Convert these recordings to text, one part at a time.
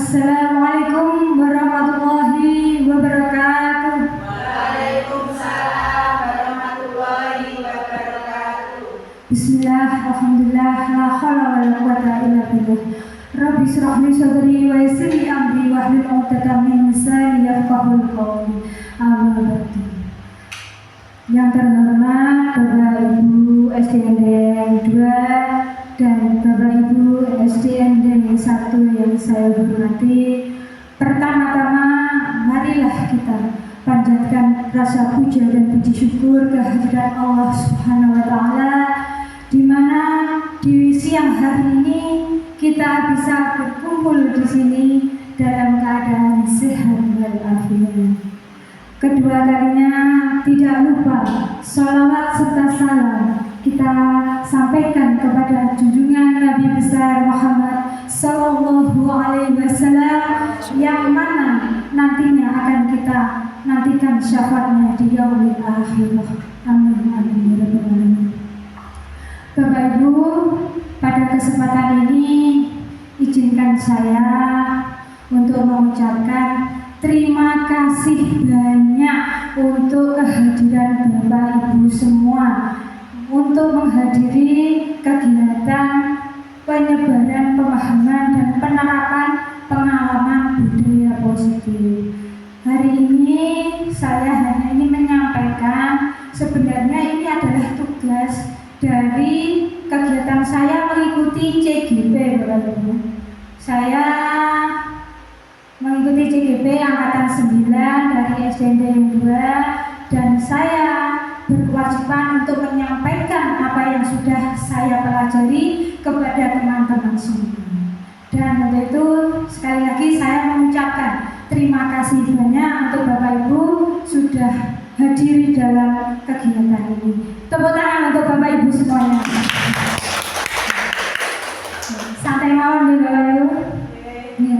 Assalamualaikum warahmatullahi wabarakatuh. Waalaikumsalam warahmatullahi wabarakatuh. Bismillah, alhamdulillah, la haula wala quwwata illa billah. Rabbi shrah li sadri wa yassir li amri wahlul 'uqdatam min lisani yafqahul qawli. Amin. Yang terhormat Bapak Ibu SDND 2 dan Bapak Ibu SDND 1 yang saya hormati, pertama-tama marilah kita panjatkan rasa puja dan puji syukur kehadirat Allah Subhanahu wa Ta'ala, di mana di siang hari ini kita bisa berkumpul di sini dalam keadaan sehat walafiat. Kedua kalinya tidak lupa salawat serta salam kita sampaikan kepada junjungan Nabi besar Muhammad Sallallahu Alaihi Wasallam, yang mana nantinya akan kita nantikan syafaatnya di yaumil akhirah. Amin amin ya rabbal alamin. Bapak Ibu, pada kesempatan ini izinkan saya untuk mengucapkan terima kasih banyak untuk kehadiran Bapak Ibu semua untuk menghadiri kegiatan penyebaran pemahaman dan penerapan pengalaman budaya positif. Hari ini saya hanya ingin menyampaikan sebenarnya ini adalah tugas dari kegiatan saya mengikuti CGP, Bapak Ibu. Saya mengikuti CGP angkatan 9 dari SDND 2, dan saya berkewajiban untuk menyampaikan apa yang sudah saya pelajari kepada teman-teman semua. Dan untuk itu sekali lagi saya mengucapkan terima kasih banyak untuk Bapak Ibu sudah hadir dalam kegiatan ini. Tepuk tangan untuk Bapak Ibu semuanya. Santai mawon ya Bapak Ibu. Ya.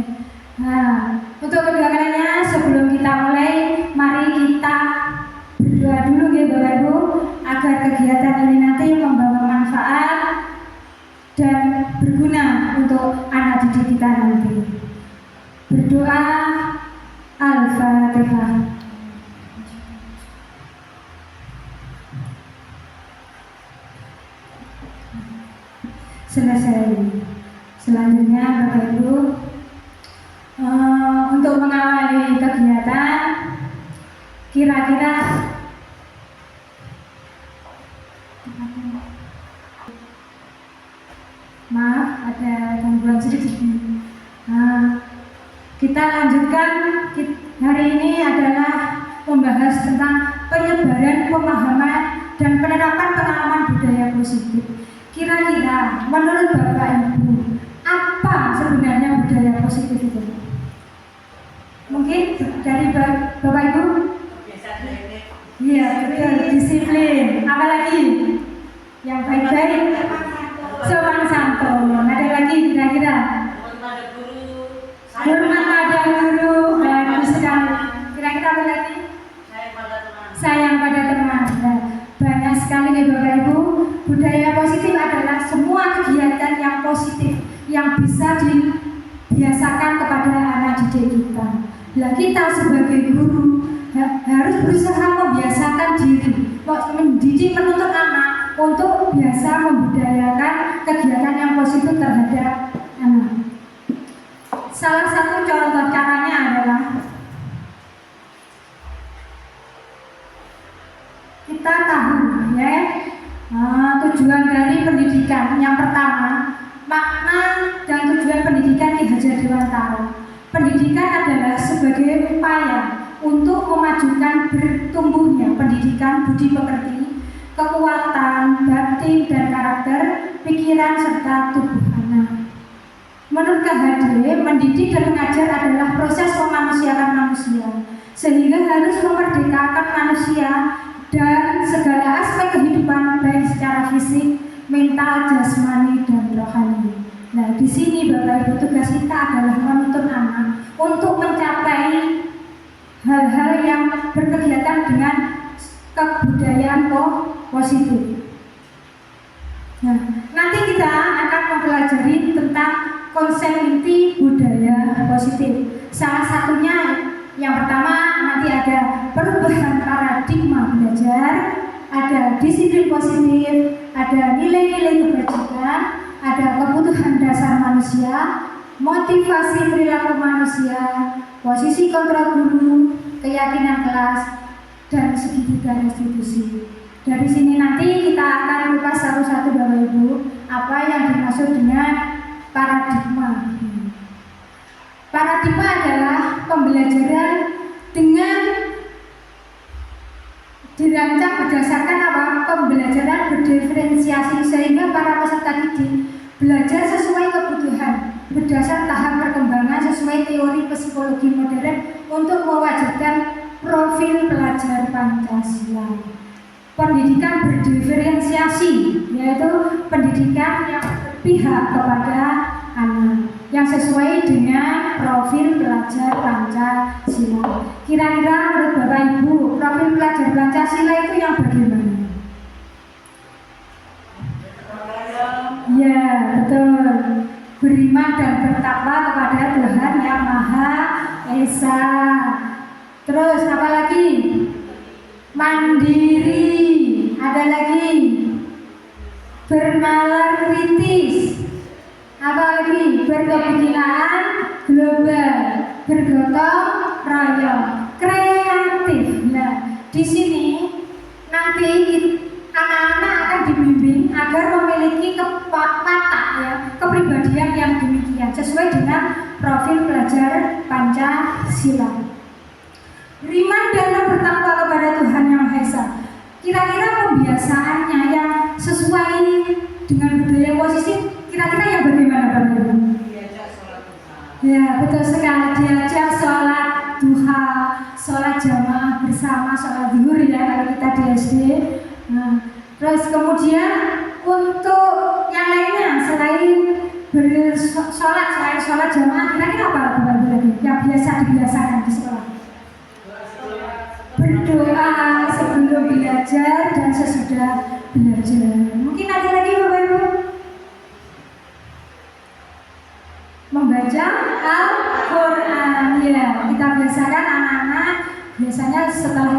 Nah, untuk kedua kalinya sebelum kita mulai, mari kita berdoa dulu ya Bapak Ibu, agar kegiatan ini nanti membawa manfaat dan berguna untuk anak didik kita nanti. Berdoa. Al-Fatihah. Selesai. Selanjutnya Bapak Ibu, untuk mengawali kegiatan, kira-kira maaf ada gangguan sedikit. Kita lanjutkan. Hari ini adalah membahas tentang penyebaran pemahaman dan penerapan pengalaman budaya positif. Kira-kira menurut Bapak Ibu, apa sebenarnya budaya positif itu? Mungkin dari Bapak Ibu? Iya, betul, disiplin. Apalagi yang baik-baik, sopan santun. Ada lagi kira-kira? Hormat pada guru. Bagus sekali. Kira-kira apa lagi? Sayang pada teman. Nah, banyak sekali nih Bapak Ibu. Budaya positif adalah semua kegiatan yang positif yang bisa dibiasakan kepada anak didik kita. Nah, kita sebagai guru harus berusaha membiasakan diri, mendidik, menuntut anak untuk biasa membudayakan kegiatan yang positif terhadap anak. Salah satu contoh caranya adalah kita tahu ya, tujuan dari pendidikan. Yang pertama, makna dan tujuan pendidikan Ki Hajar Dewantara. Pendidikan adalah sebagai upaya untuk memajukan bertumbuhnya pendidikan budi pekerti, kekuatan batin dan karakter, pikiran serta tubuh anak. Menurut KHD, mendidik dan mengajar adalah proses memanusiakan manusia, sehingga harus memerdekakan manusia dan segala aspek kehidupan, baik secara fisik, mental, jasmani, dan rohani. Nah, di sini Bapak Ibu, tugas kita adalah menuntun anak untuk mencapai hal-hal yang berkegiatan dengan kebudayaan positif. Nah, nanti kita akan mempelajari tentang konsep inti budaya positif. Salah satunya yang pertama nanti ada perubahan paradigma belajar, ada disiplin positif, ada nilai-nilai kebajikan, ada kebutuhan dasar manusia, motivasi perilaku manusia, posisi kontrol guru, keyakinan kelas, dan segitiga restitusi. Dari sini nanti kita akan kupas satu-satu Bapak Ibu apa yang dimaksud dengan paradigma. Paradigma adalah pembelajaran dengan dirancang berdasarkan apa? Pembelajaran berdiferensiasi sehingga para peserta didik belajar sesuai kebutuhan berdasar tahap perkembangan sesuai teori psikologi modern untuk mewajibkan profil pelajar Pancasila. Pendidikan berdiferensiasi yaitu pendidikan yang berpihak kepada anak yang sesuai dengan profil pelajar Pancasila. Kira-kira menurut Bapak Ibu profil pelajar Pancasila itu yang bagaimana? Ya, betul. Beriman dan bertakwa kepada Tuhan Yang Maha Esa. Terus apa lagi? Mandiri. Ada lagi? Bernalar kritis. Apa lagi? Berkebinekaan global, bergotong royong, kreatif. Nah, di sini nanti anak-anak akan dibimbing agar memiliki kepribadian yang demikian sesuai dengan profil pelajar Pancasila. Beriman dan bertakwa kepada Tuhan Yang Maha Esa. Kira-kira pembiasaannya yang sesuai dengan budaya positif, kira-kira yang bagaimana Bapak Ibu? Ya, betul sekali. Diajak sholat duha, sholat jamaah bersama, sholat zuhur ya kalau kita di SD. Nah, terus kemudian untuk yang lainnya selain bersolat, selain sholat jamaah, kira-kira apa Bapak Ibu lagi yang biasa dibiasakan di sekolah? Berdoa sebelum belajar dan sesudah belajar. Mungkin ada lagi Bapak Ibu? Membaca Al-Quran. Ya, kita biasakan anak-anak biasanya setelah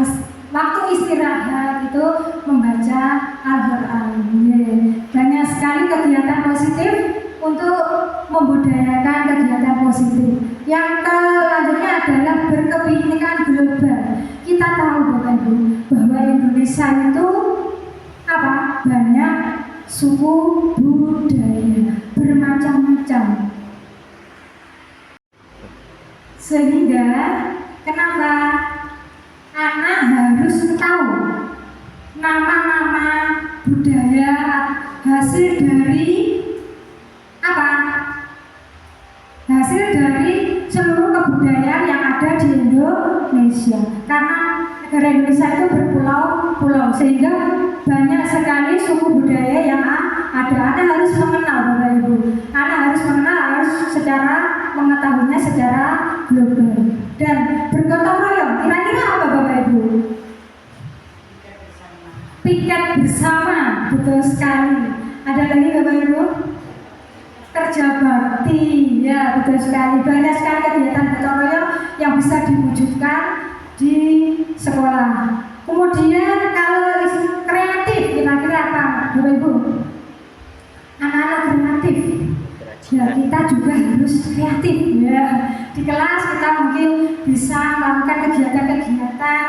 waktu istirahat itu membaca Al-Quran. Ya. Banyak sekali kegiatan positif untuk membudayakan kegiatan positif. Yang selanjutnya adalah berkebinekaan global. Kita tahu Bapak Ibu bahwa Indonesia itu apa? Banyak suku budaya bermacam-macam. Sehingga kenapa anak harus tahu nama-nama budaya hasil dari apa? Hasil dari seluruh kebudayaan yang ada di Indonesia. Karena negara Indonesia itu berpulau-pulau sehingga banyak sekali suku budaya yang ada. Anda harus mengenal Bapak Ibu. Anda harus mengenal, harus secara mengetahuinya secara global. Dan bergotong royong. Kira-kira apa Bapak Ibu? Piket bersama, betul sekali. Ada lagi Bapak Ibu? Kerja bakti, ya betul sekali. Banyak sekali kegiatan gotong royong yang bisa diwujudkan di sekolah. Kemudian kalau kreatif, kira-kira apa Bapak Ibu? Anak-anak kreatif. Ya, kita juga harus kreatif ya. Di kelas kita mungkin bisa melakukan kegiatan-kegiatan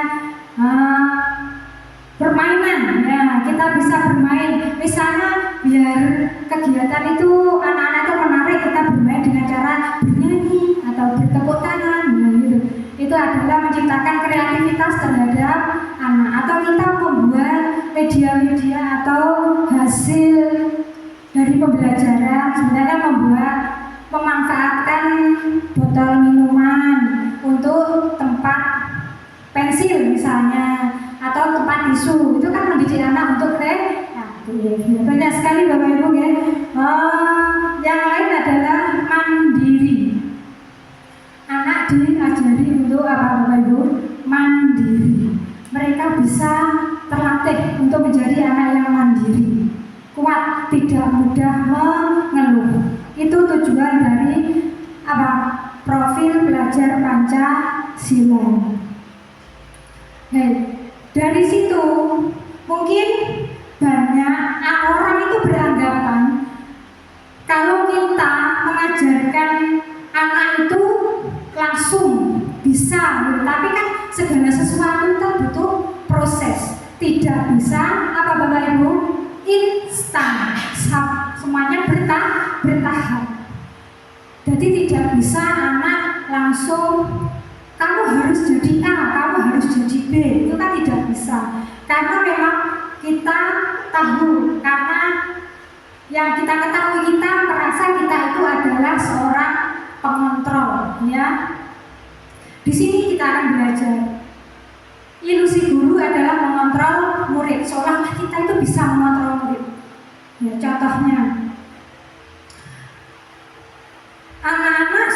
permainan. Ya, kita bisa bermain. Misalnya biar kegiatan itu anak-anak itu menarik, kita bermain dengan cara bernyanyi atau bertepuk tangan. Nah, gitu. Itu adalah menciptakan kreativitas terhadap anak. Atau kita membuat media-media atau hasil dari pembelajaran sebenarnya memanfaatkan botol minuman untuk tempat pensil misalnya atau tempat tisu. Itu kan mendidik anak untuk kreatif. Banyak sekali Bapak Ibu ya. Yang lain adalah mandiri. Anak diajari untuk apa Bapak Ibu? Mandiri. Mereka bisa terlatih untuk menjadi anak yang mandiri, kuat, tidak mudah mengeluh. Itu tujuan dari apa? Profil profil belajar Pancasila. Nah, dari situ mungkin banyak orang itu beranggapan kalau kita mengajarkan anak itu langsung bisa, tapi kan segala sesuatu itu butuh proses. Tidak bisa apa Bapak Ibu instan, semuanya bertahap. Jadi tidak bisa anak langsung kamu harus jadi A, kamu harus jadi B, itu kan tidak bisa. Karena memang kita tahu, karena yang kita ketahui, kita merasa kita itu adalah seorang pengontrol, ya. Di sini kita akan belajar. Ilusi guru adalah mengontrol murid, seolah kita itu bisa mengontrol murid. Ya, contohnya, anak-anak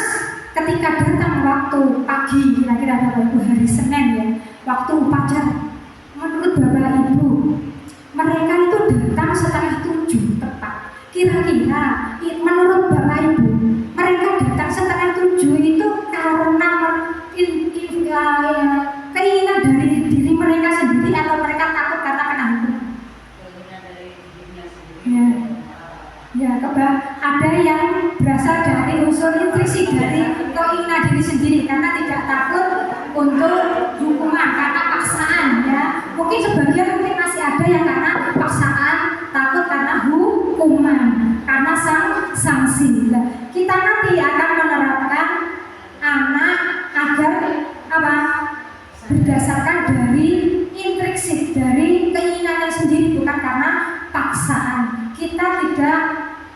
ketika datang waktu pagi, kira-kira Bapak Ibu hari Senin ya, waktu upacara, menurut Bapak Ibu, mereka itu datang setengah 7 tepat. Kira-kira menurut Bapak Ibu, mereka datang setengah 7 itu karena keinginan dari diri mereka sendiri atau mereka takut karena kena hukum? Ya, ada yang berasal dari unsur intrinsik dari keinginan diri sendiri karena tidak takut untuk hukuman karena paksaan, ya. Mungkin sebagian mungkin masih ada yang karena paksaan, takut karena hukuman, karena sanksi. Nah, kita nanti akan menerapkan anak agar apa? Berdasarkan dari intrinsik, dari keinginannya sendiri, bukan karena paksaan. Kita tidak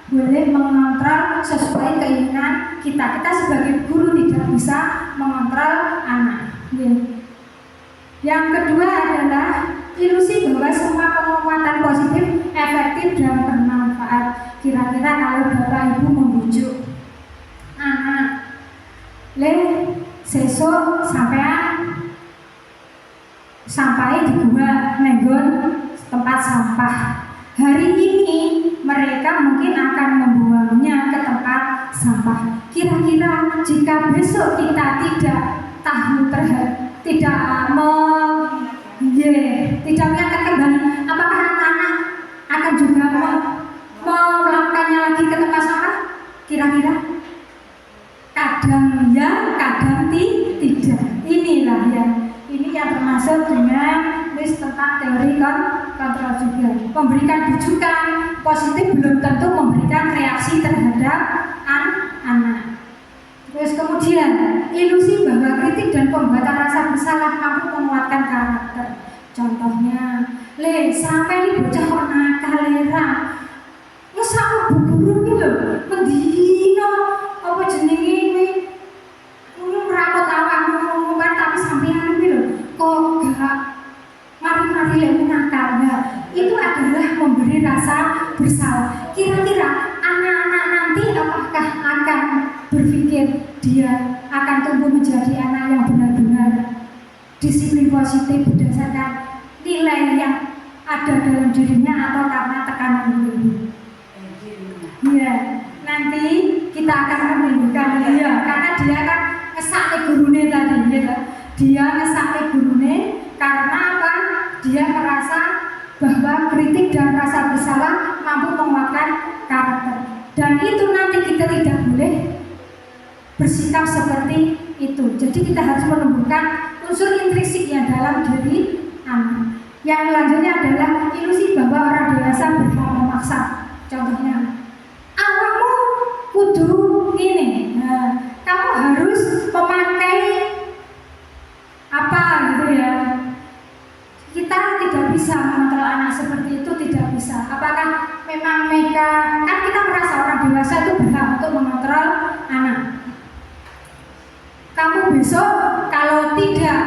boleh mengontrol sesuai keinginan kita. Kita sebagai guru tidak bisa mengontrol anak. Yang kedua adalah ilusi bahwa semua penguatan positif efektif dan bermanfaat. Kira-kira kalau Bapak Ibu membujuk anak, sesuk sampai di gua nenggon tempat sampah. Hari ini mereka mungkin akan membuangnya ke tempat sampah. Kira-kira jika besok kita tidak tahu tidak mengingatkan kembali, apakah anak-anak akan juga melakukannya lagi ke tempat sampah? Kira-kira kadang ya, kadang tidak. Inilah ini yang termasuk dengan tentang teori kontrol juga. Memberikan bujukan positif belum tentu memberikan reaksi terhadap anak. Terus kemudian ilusi bahwa kritik dan pembuatan rasa bersalah mampu menguatkan karakter. Contohnya, sampai di bocah kok nakal masa aku guru iki lho, mendino apa jenenge iki merawat awakmu kan, tapi sampeyan iki lho kok gak mari-mari lek nakal. Nah, itu adalah memberi rasa bersalah. Kira-kira anak-anak nanti apakah akan berpikir dia akan tumbuh menjadi anak yang benar-benar disiplin positif berdasarkan nilai yang ada dalam dirinya atau karena tekanan guru? Ya, nanti kita akan menunjukkan dia, karena dia kan ngesakne gurune tadi, ya. Dia ngesakne gurune karena apa? Dia merasa bahwa kritik dan rasa bersalah mampu menguatkan karakter. Dan itu nanti kita tidak boleh bersikap seperti itu. Jadi kita harus menumbuhkan unsur intrinsik yang dalam diri anak. Yang selanjutnya adalah ilusi bahwa orang dewasa berhak memaksa. Contohnya, awakmu kudu ini, kamu harus memakai apa gitu ya. Kita tidak bisa mengontrol anak seperti itu, tidak bisa. Apakah memang mereka, kan kita merasa orang dewasa itu berhak untuk mengontrol anak. Kamu besok kalau tidak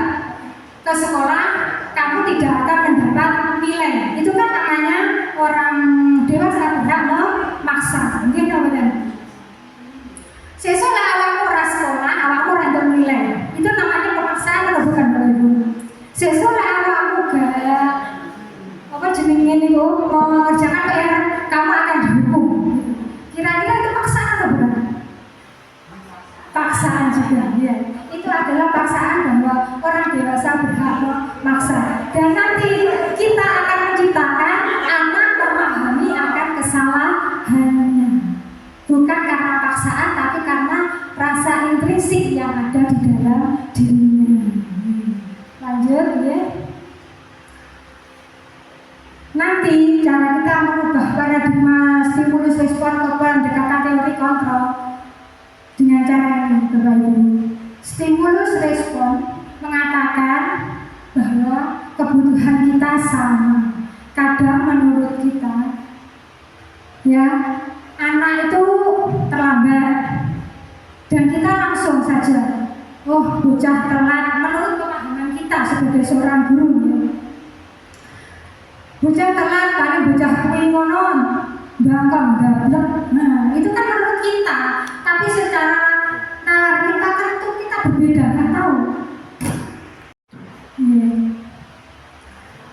ke sekolah, kamu tidak akan mendapat nilai. Itu kan namanya orang dewasa berhak memaksa. Mungkin kemudian sesuk awakmu ora sekolah, awakmu ora entuk nilai. Itu namanya pemaksaan atau bukan, Bapak Ibu? Sesuk awakmu gak apa jenenge niku mau mengerjakan PR, kamu akan dihukum. Kira-kira itu paksaan atau bukan? Paksaan. paksaan juga ya. Itu adalah paksaan bahwa orang dewasa berhak memaksa. Dan nanti kita akan menciptakan anak memahami akan kesalahannya, bukan karena paksaan tapi karena rasa intrinsik yang ada di dalam dirinya. Lanjut ya. Nanti cara kita mengubah paradigma stimulus respon ke pendekatan teori kontrol dengan cara ini, Bapak Ibu. Stimulus respon mengatakan bahwa kebutuhan kita sama. Kadang menurut kita, ya, anak itu terlambat dan kita langsung saja, oh bocah telat menurut pemahaman kita sebagai seorang guru. Ya. Bocah telat, paling bocah kuwi ngono, bangkong gablek. Nah, itu kan menurut kita, tapi secara nalar kita kan itu kita berbeda, kan tahu.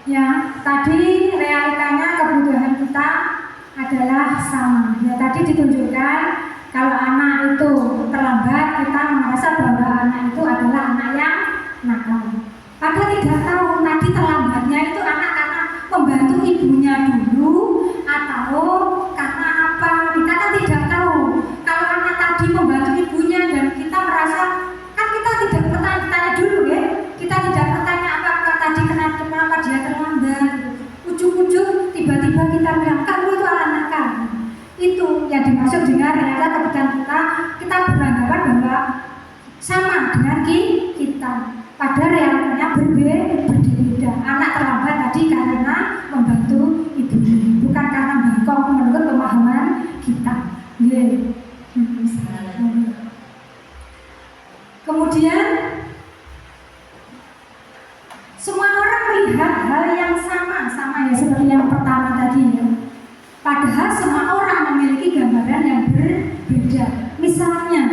Ya, tadi realitanya kebutuhan kita adalah sama. Ya, tadi ditunjukkan kalau anak itu terlambat, kita merasa bahwa anak itu adalah anak yang nakal. Padahal tidak tahu tadi terlambatnya itu anak karena membantu ibunya dulu atau karena apa, kita kan tidak tahu. Kalau anak tadi membantu ibunya dan kita merasa, kan kita tidak bertanya dulu ya, kita tidak bertanya apakah tadi kenapa dia terlambat. Ujung-ujung tiba-tiba kita bilang kamu itu anak kamu. Itu yang dimaksud dengan realita kebutuhan kita beranggapan bahwa sama dengan kita. Pada realitanya berbeda. Anak terlambat tadi karena membantu ibunya, bukan karena bangkok menurut pemahaman kita. Kemudian semua orang melihat hal yang sama ya seperti yang pertama tadi ya. Padahal semua orang memiliki gambaran yang berbeda. Misalnya,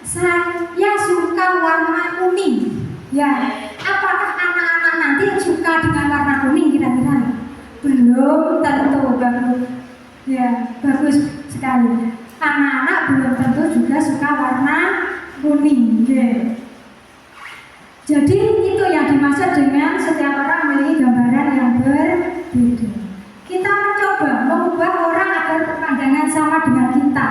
saya suka warna kuning. Ya, apakah anak-anak nanti suka dengan warna kuning kira-kira? Belum tentu, bagus. Ya, bagus sekali. Anak-anak belum tentu juga suka warna kuning. Ya. Jadi itu yang dimaksud dengan setiap orang memiliki gambaran yang berbeda. Kita mencoba mengubah orang agar berpandangan sama dengan kita.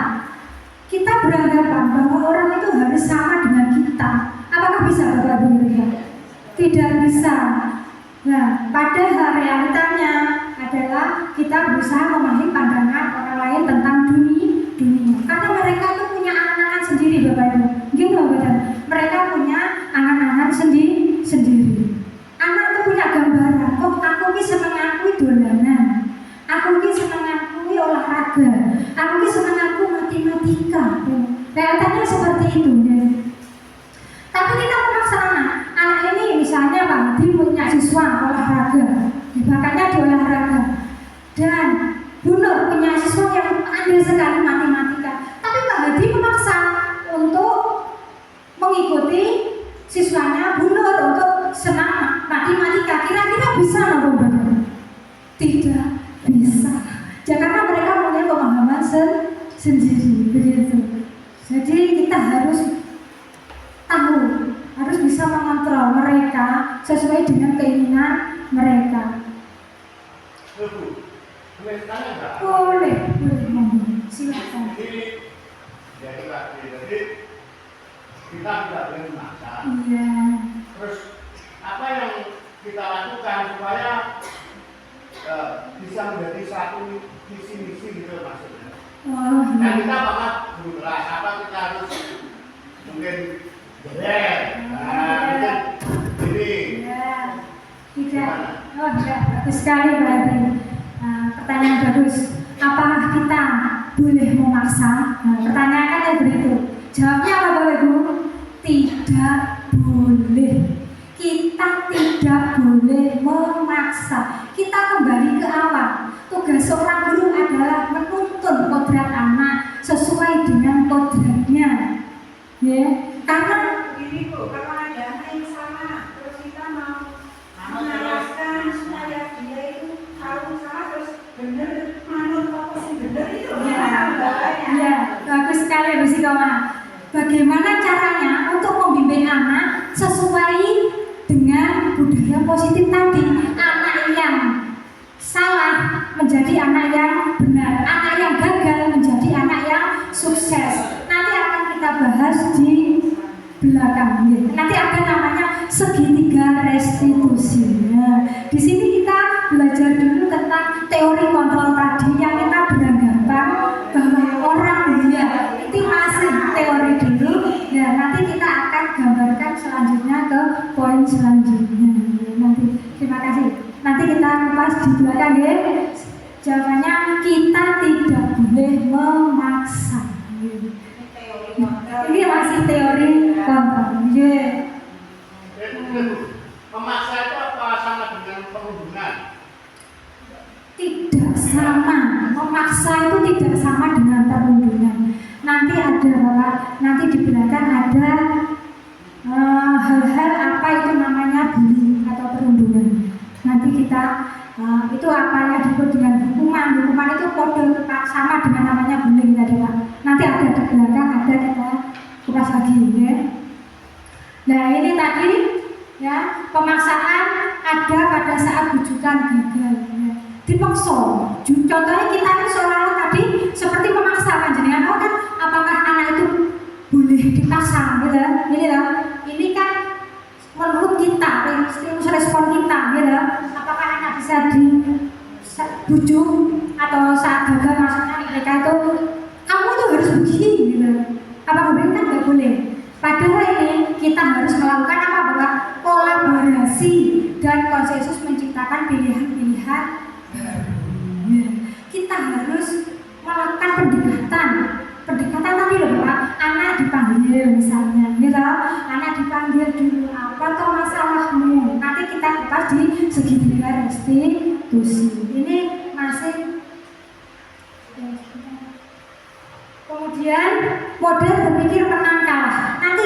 Kita beranggapan bahwa orang itu harus sama dengan kita. Apakah bisa, Bapak Ibu? Tidak bisa. Nah, padahal realitanya adalah kita berusaha memahami pandangan orang lain tentang dunia. Karena mereka itu punya angan-angan sendiri, Bapak Ibu. Gitu, Bapak. Mereka punya angan-angan sendiri. Anak itu punya gambaran. Oh, aku ini senang aku dolanan. Aku ini senang aku olahraga. Aku ini senang aku matematika. Realitanya seperti itu, ya. Tapi kita memaksa anak ini misalnya Pak Hadi punya siswa olahraga, bakatnya di olahraga, dan Bu Nur punya siswa yang pandai sekali matematika. Tapi Pak Hadi memaksa untuk mengikuti siswanya Bu Nur untuk senang matematika. Kira-kira bisa nggak, Bu? Tidak bisa. Ya, karena mereka punya pemahaman sendiri, begitu. Jadi kita harus tahu, harus bisa mengontrol mereka sesuai dengan keinginan mereka. Boleh, silakan. Jadi kita tidak boleh memaksa. Iya. Terus apa yang kita lakukan supaya bisa menjadi satu visi-misi gitu maksudnya. Oh, Nah, iya. kita banget belum jelas apa kita harus mungkin jelek, mungkin ini. Ya, tidak. Oh, ya, bagus sekali berarti. Pertanyaan bagus. Apakah kita boleh memaksa? Pertanyaan kan yang berikut. Jawabnya apa, Bapak Ibu? Tidak boleh. Kita tidak boleh memaksa. Kita kembali ke awal. Tugas seorang guru adalah menuntun kodrat anak sesuai dengan kodratnya. Ya, karena Ini Bu, kalau ada anak yang sama, terus kita mau mengarahkan supaya dia itu tahu salah terus benar manut apa sih benar itu. ya, bagus sekali Bu Sikoma. bagaimana caranya untuk membimbing anak sesuai dengan budaya positif tadi. Anak yang salah menjadi anak yang benar, anak yang gagal menjadi anak yang sukses. Nanti akan kita bahas di belakang. Nanti ada namanya segitiga restitusi. Nah, di sini kita belajar dulu tentang teori kontrol tadi yang kita beranggapan bahwa orang itu masih teori dulu. Ya, nanti kita akan gambarkan selanjutnya ke poin selanjutnya. Nanti terima kasih. Nanti kita kupas di belakang ya. Jawabannya kita tidak boleh memaksa. Ini masih teori kontrol. Memaksa itu apa sama dengan perundungan? Tidak sama. Memaksa itu tidak sama dengan perundungan. Nanti ada Bapak, nanti di belakang ada hal-hal apa itu namanya bullying atau perundungan. Nanti kita itu apa yang disebut dengan hukuman. Hukuman itu kode sama dengan namanya bullying tadi Pak. Nanti ada di belakang, ada kita kupas lagi ya. Nah ini tadi ya, pemaksaan ada pada saat bujukan gagal ya. Dipaksa. Contohnya kita ini seolah-olah tadi seperti memaksa panjenengan. Oh kan, apakah anak itu boleh dipaksa gitu? Ini kan menurut kita, respon kita gitu. Apakah anak bisa dibujuk atau saat gagal maksudnya mereka itu kamu tuh harus begini gitu. Apa boleh kan nggak boleh. Padahal ini kita harus melakukan apa Bapak? Kolaborasi dan konsensus menciptakan pilihan-pilihan baru. Kita harus melakukan pendekatan tadi loh Bapak. Anak dipanggil misalnya, gitu. Anak dipanggil dulu, apa tuh masalahmu? Nanti kita kupas di segitiga restitusi. Ini masih. Kemudian model berpikir menang kalah. Nanti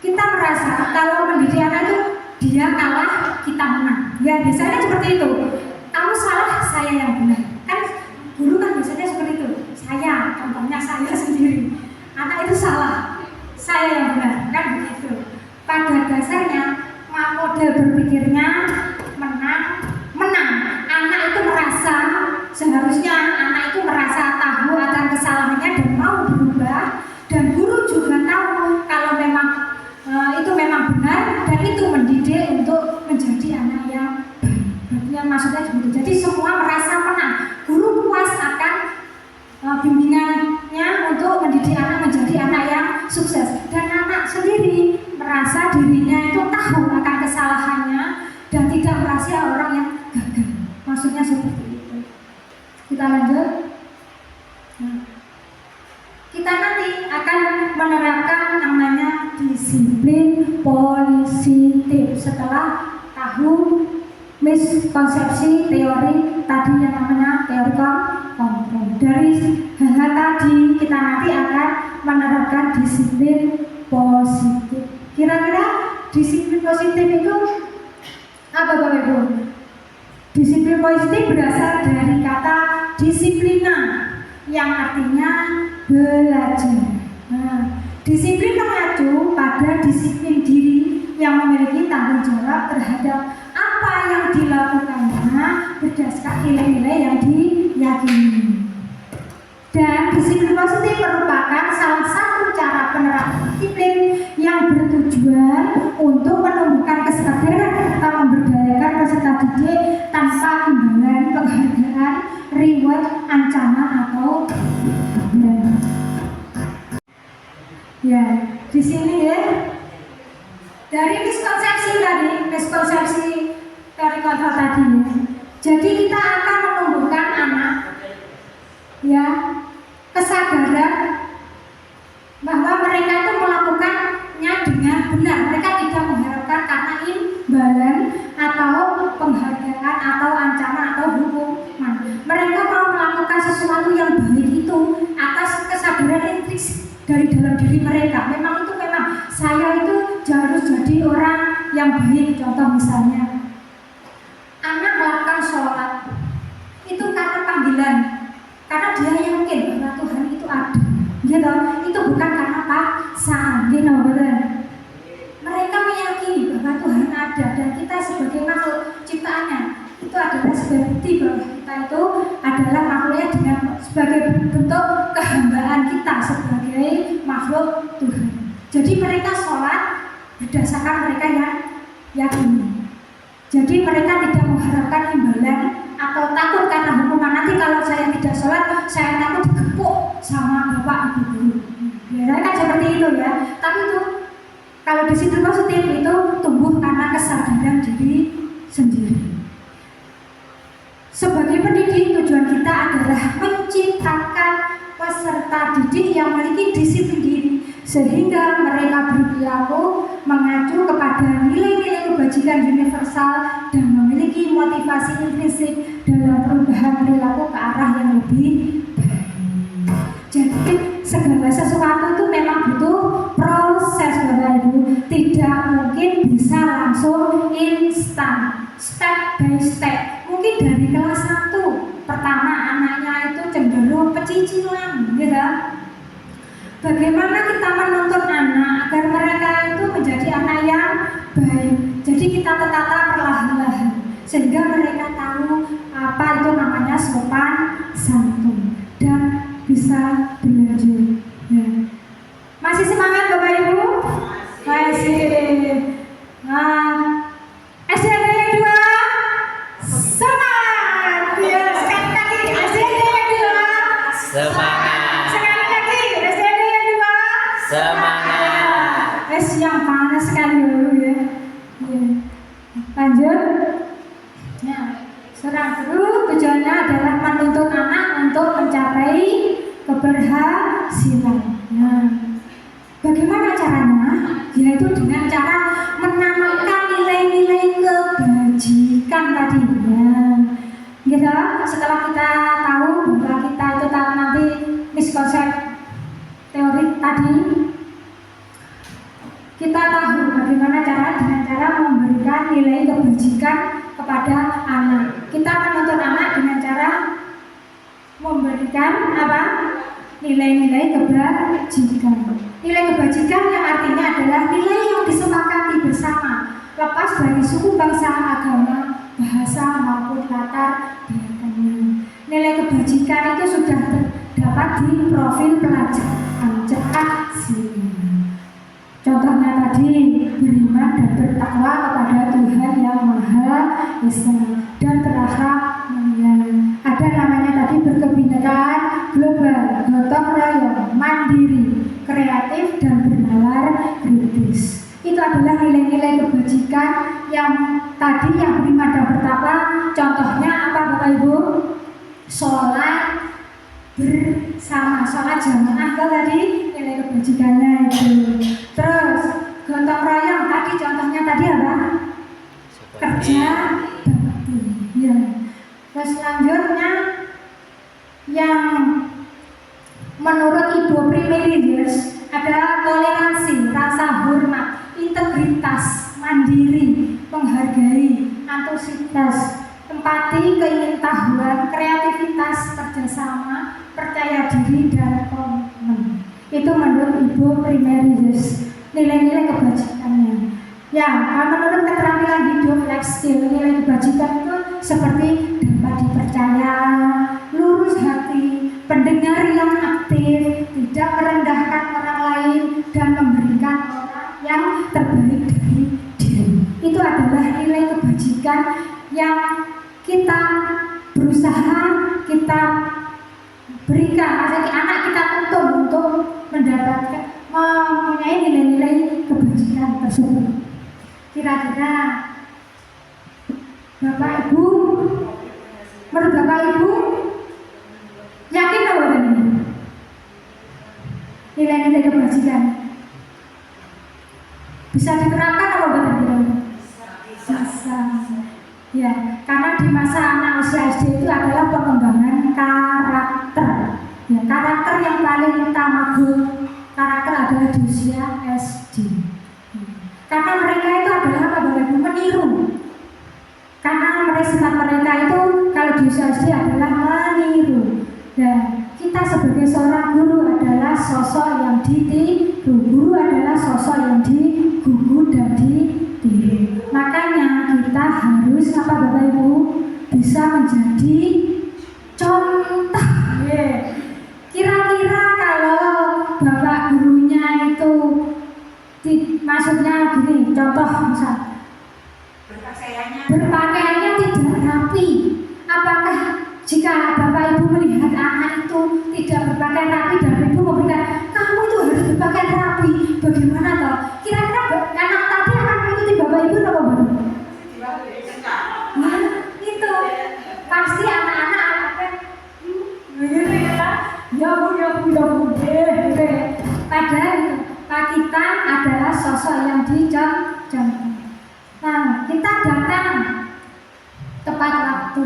kita merasa kalau mendidik anak itu dia kalah, kita menang. Ya biasanya seperti itu. Kamu salah, saya yang benar. Kan guru kan biasanya seperti itu. Contohnya saya sendiri. Anak itu salah, saya yang benar. Kan begitu. Pada dasarnya model berpikirnya menang. Anak itu merasa seharusnya anak itu merasa tahu akan kesalahannya dan mau berubah, dan guru juga tahu kalau memang itu memang benar dan itu mendidik untuk menjadi anak yang baik. Yang maksudnya begitu. Jadi semua merasa menang. Guru puas akan bimbingannya untuk mendidik anak menjadi anak yang sukses, dan anak sendiri merasa dirinya itu tahu akan kesalahannya dan tidak merasa orang yang gagal. Maksudnya seperti itu. Kita lanjut. Kita nanti akan menerapkan namanya disiplin positif setelah tahu miskonsepsi teori tadi yang namanya teori kontrol. Dari hal tadi kita nanti akan menerapkan disiplin positif. Kira-kira disiplin positif itu apa Bapak Ibu? Disiplin positif berasal dari kata disiplina yang artinya belajar. Disiplin mengacu pada disiplin diri yang memiliki tanggung jawab terhadap apa yang dilakukannya berdasarkan nilai-nilai yang diyakini. Dan disiplin positif merupakan salah satu cara penerapan disiplin yang bertujuan untuk menumbuhkan kesadaran serta memberdayakan peserta didik tanpa imbalan penghargaan, reward, ancaman atau ya. Di sini ya, dari miskonsepsi teori kontrol tadi ya. Jadi kita akan menumbuhkan anak ya kesadaran bahwa mereka itu melakukannya dengan benar. Mereka tidak mengharapkan karena imbalan atau penghargaan atau ancaman atau hukuman. Mereka mau melakukan sesuatu yang baik itu atas kesadaran intrinsik dari dalam diri mereka. Memang saya itu harus jadi orang yang baik. Contoh misalnya anak melakukan sholat itu karena panggilan, karena dia yakin bahwa Tuhan itu ada gitu. Itu bukan karena perasaan, gitu betul. Mereka meyakini bahwa Tuhan ada dan kita sebagai makhluk ciptaannya itu adalah sebagai bukti bahwa kita itu adalah makhluknya dengan sebagai bentuk kehambaan kita sebagai makhluk Tuhan. Jadi mereka sholat berdasarkan mereka yang yakini. Jadi mereka tidak mengharapkan imbalan atau takut karena hukuman nanti kalau saya tidak sholat saya takut digepuk sama bapak ibu guru. Ya, kan seperti itu ya. Tapi itu kalau di situ positif itu tumbuh karena kesadaran diri sendiri. Sebagai pendidik tujuan kita adalah menciptakan peserta didik yang memiliki disiplin diri sehingga mereka berperilaku mengacu kepada nilai-nilai kebajikan universal dan memiliki motivasi intrinsik dalam perubahan perilaku ke arah yang lebih baik. Jadi segala sesuatu itu memang butuh proses Bapak Ibu, tidak mungkin bisa langsung instan, step by step. Mungkin dari kelas 1 pertama anaknya itu cenderung pecicilan, gitu. Bagaimana kita menuntun anak agar mereka itu menjadi anak yang baik. Jadi kita tata perlahan-lahan sehingga mereka tahu apa itu namanya sopan santun dan bisa belajar. Ya. Masih semangat Bapak Ibu? Masih. Nah, SDN yang 2 semangat. Ya, sekali lagi SDN yang 2 Semangat. sekali lagi SDN yang 2 Semangat. yang panas sekali dulu ya. Ya. Lanjut. Ya, surah guru tujuannya adalah menuntun anak untuk mencapai keberhasilan. Nah, bagaimana caranya? Yaitu dengan cara menanamkan nilai-nilai kebajikan tadi. Nah, gitu. Setelah kita tahu bahwa kita itu tahu nanti miskonsep teori tadi, kita tahu bagaimana dengan cara memberikan nilai kebajikan kepada anak. Kita menuntun anak dengan cara memberikan apa? Nilai-nilai kebajikan. Nilai kebajikan yang artinya adalah nilai yang disepakati bersama, lepas dari suku, bangsa, agama, bahasa maupun latar belakangnya. Nilai kebajikan itu sudah terdapat di profil pelajar Pancasila. Contohnya tadi beriman dan bertakwa kepada Tuhan yang Maha Esa dan berakhlak mulia. Ada namanya tadi berkebinekaan global, gotong royong, mandiri, kreatif dan bernalar kritis. Itu adalah nilai-nilai kebajikan yang tadi yang beriman dan bertakwa. Contohnya apa Bapak Ibu? Sholat bersama, sholat jamaah kan tadi nilai kebajikannya itu. Terus gotong royong tadi contohnya tadi apa? Kerja bakti. Ya. Terus selanjutnya yang menurut Ibu Primerijus adalah toleransi, rasa hormat, integritas, mandiri, menghargai, antusias, empati, keingintahuan, kreativitas, kerjasama, percaya diri dan komitmen. Itu menurut Ibu Primerijus nilai-nilai kebajikannya. Ya, menurut keterampilan hidup life skill, nilai kebajikan itu seperti dapat dipercaya, lurus hati, pendengar yang aktif, tidak merendahkan orang lain, dan memberikan orang yang terbaik dari diri. Itu adalah nilai kebajikan yang kita berusaha kita berikan, maksudnya anak kita tuntun untuk mendapatkan mempunyai nilai-nilai kebajikan tersebut. Kira-kira Bapak Ibu, menurut Bapak Ibu yakin bahwa ini nilai-nilai kebajikan bisa diterapkan apa betul? Bisa. Ya, karena di masa anak usia SD itu adalah pengembangan karakter. Ya, karakter yang paling utama karakter adalah di usia SD. Karena mereka itu adalah apa Bapak Ibu? Meniru. Karena sifat mereka itu kalau di usia SD adalah meniru. Dan kita sebagai seorang guru adalah sosok yang ditiru. Guru sosok yang digugu dan ditiru. Makanya kita harus apa Bapak Ibu bisa menjadi contoh. Kira-kira kalau bapak gurunya itu maksudnya gini, contoh misal berpakaiannya tidak rapi, apakah jika bapak ibu melihat anak itu tidak berpakaian rapi dan ibu memberikan kamu itu harus berpakaian rapi, bagaimana toh? Kira-kira anak tadi akan mengikuti bapak ibu atau bapak? Nah, itu pasti anak-anak begini ya bu deh. Padahal itu Pak kita adalah sosok yang dicontoh. Nah, kita datang tepat waktu.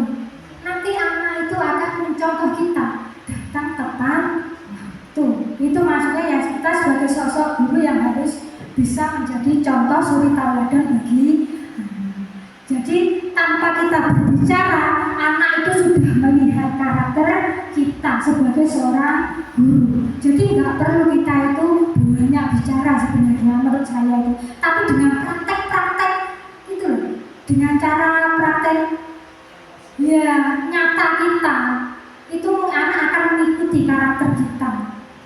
Nanti anak itu akan mencontoh kita datang tepat waktu. Itu maksudnya ya kita sebagai sosok guru yang harus bisa menjadi contoh suri tauladan bagi anak. Jadi tanpa kita berbicara, anak itu sudah melihat karakter kita sebagai seorang guru. Jadi nggak perlu kita itu banyak bicara sebenarnya menurut saya itu. Tapi dengan praktek-praktek itu loh, dengan cara praktek ya nyata kita, itu anak akan mengikuti karakter kita.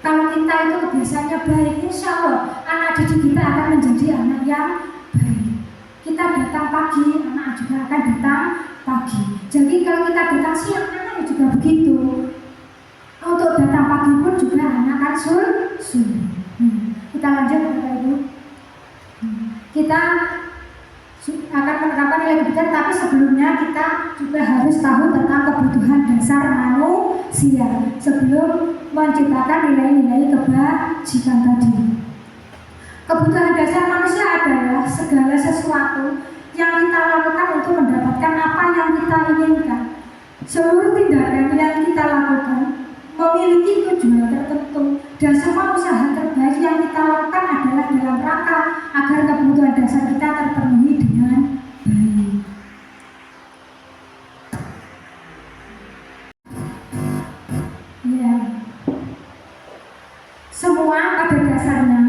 Kalau kita itu kebiasaannya baik, insya Allah anak didik kita akan menjadi anak yang baik. Kita datang pagi, anak juga akan datang pagi. Jadi kalau kita datang siang, anak juga begitu. Untuk datang pagi pun juga anak akan sulit. Kita lanjut Bapak Ibu. Kita akan menerapkan nilai kebijakan, tapi sebelumnya kita juga harus tahu tentang kebutuhan dasar manusia sebelum menciptakan nilai-nilai kebajikan tadi. Kebutuhan dasar manusia adalah segala sesuatu yang kita lakukan untuk mendapatkan apa yang kita inginkan. Seluruh tindakan yang kita lakukan memiliki tujuan tertentu dan semua usaha terbaik yang kita lakukan adalah dalam rangka agar kebutuhan dasar kita terpenuhi dengan baik. Ya, semua pada dasarnya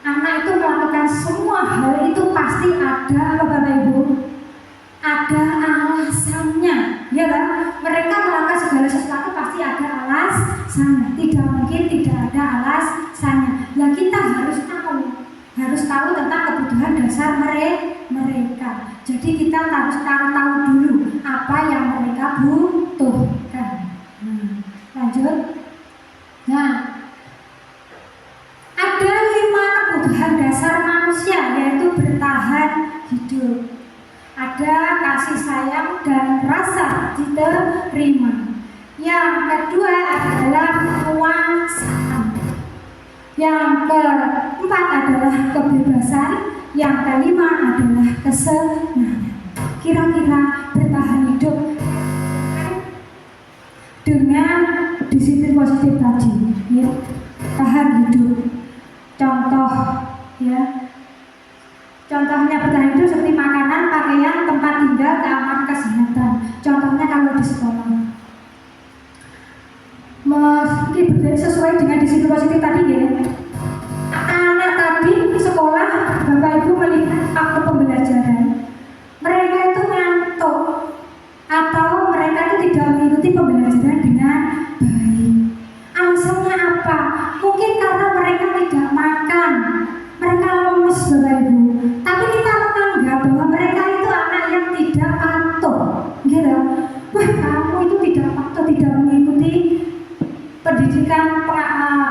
anak itu melakukan semua hal itu pasti ada apa Bapak Ibu? Ada alasannya, ya kan? Mereka melakukan segala sesuatu pasti ada alasannya. Tidak mungkin tidak ada alasannya. Ya kita harus tahu tentang kebutuhan dasar mereka. Jadi kita harus tahu dulu apa yang mereka butuhkan. Lanjut. Nah, ada 5 kebutuhan dasar manusia, yaitu bertahan hidup, ada kasih sayang dan rasa diterima. Yang kedua adalah kekuasaan. Yang keempat adalah kebebasan. Yang kelima adalah kesenangan. Kira-kira bertahan hidup dengan disiplin positif tadi, ya, tahan hidup. Contoh, ya, contohnya bertahan hidup seperti makanan, pakaian, tempat tinggal, keamanan, kesehatan. Contohnya kalau di sekolah, mungkin sesuai dengan disiplin positif tadi ya. Anak tadi di sekolah, Bapak Ibu melihat waktu pembelajaran, mereka itu ngantuk atau mereka itu tidak mengikuti pembelajaran dengan baik. Alasannya apa? Mungkin karena mereka tidak makan, mereka lemes Bapak Ibu. Tapi kita menganggap bahwa mereka itu anak yang tidak patuh, gitu. Wah, kamu itu tidak patuh, tidak mengikuti pendidikan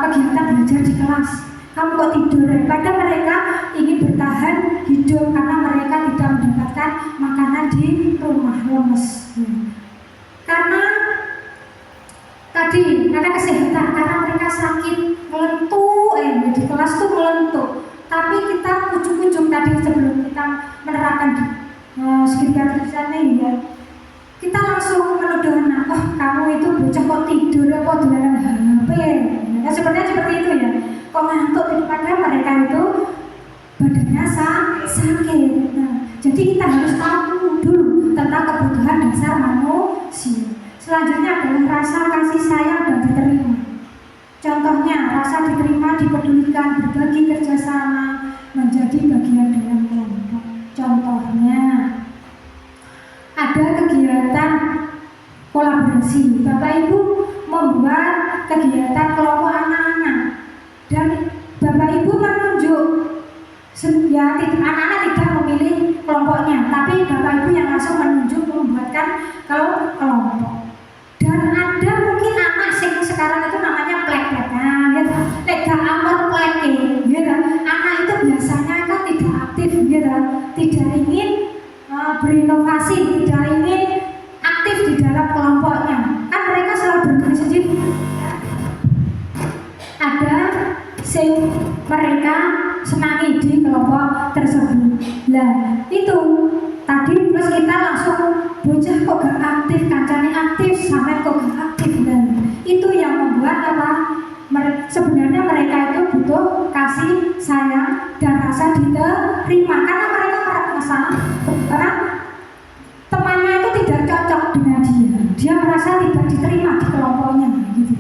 kegiatan belajar di kelas. Kamu kok tidur? Padahal mereka ingin bertahan hidup karena mereka tidak mendapatkan makanan di rumah, lemes. Karena tadi, karena kesehatan, karena mereka sakit, melentur, di kelas tuh melentur. Tapi kita ujung-ujung tadi sebelum kita menerapkan segitiga tulisannya ya, kita langsung menuduh anak, oh kamu itu bocah kok tidur, kok dolanan HP ya, sebenarnya seperti itu ya, kok ngantuk itu, padahal mereka itu badannya sakit. Nah, jadi kita harus tahu dulu tentang kebutuhan dasar manusia. Selanjutnya adalah rasa kasih sayang dan diterima. Contohnya rasa diterima, dipedulikan, berbagi kerjasama, bersih. Bapak Ibu membuat kegiatan kelompok anak-anak dan Bapak Ibu menunjuk ya, anak-anak tidak memilih kelompoknya, tapi Bapak Ibu yang langsung menunjuk membuatkan kelompok. Dan ada mungkin anak yang sekarang itu namanya plek-plek, ya, lega amor pleke, ya, anak itu biasanya kan tidak aktif, ya, tidak ingin berinovasi, tidak ingin aktif di dalam kelompoknya, kan mereka selalu bermain sendiri. Ada mereka senangi di kelompok tersebut. Nah itu tadi terus kita langsung bocah kok gak aktif, kancane aktif, sampai kok gak aktif. Dan itu yang membuat apa? Sebenarnya mereka itu butuh kasih sayang dan rasa diterima, karena mereka merasa temannya itu tidak cocok dengan dia merasa tidak diterima di kelompoknya gitu.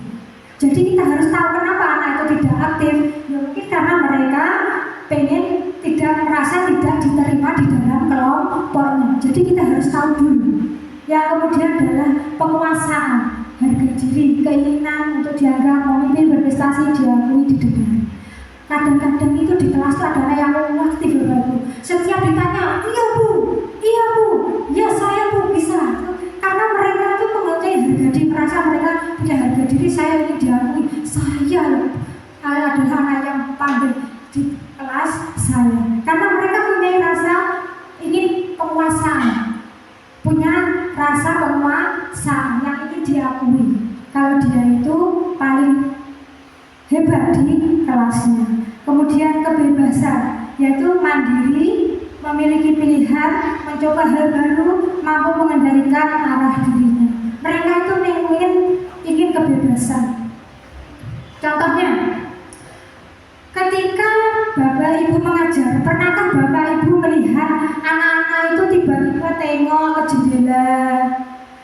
Jadi kita harus tahu kenapa anak itu tidak aktif. Ya mungkin karena mereka pengen merasa tidak diterima di dalam kelompoknya. Jadi kita harus tahu dulu. Yang kemudian adalah penguasaan, harga diri, keinginan untuk dianggap memimpin, berprestasi, diakui, didengar. Kadang-kadang itu di kelas itu ada anak yang aktif, Bapak. Setiap ditanya, iya bu, ya saya bu bisa. Karena mereka itu mempunyai harga diri, merasa mereka punya harga diri, saya ingin diakui, saya adalah anak yang pandai di kelas saya. Karena mereka punya rasa ingin penguasaan, punya rasa penguasaan yang ingin diakui. Kalau dia itu paling hebat di kelasnya. Kemudian kebebasan, yaitu mandiri, memiliki pilihan, mencoba hal baru, mampu mengendalikan arah dirinya. Mereka itu ingin kebebasan. Contohnya, ketika Bapak Ibu mengajar, pernahkah Bapak Ibu melihat anak-anak itu tiba-tiba tengok ke jendela,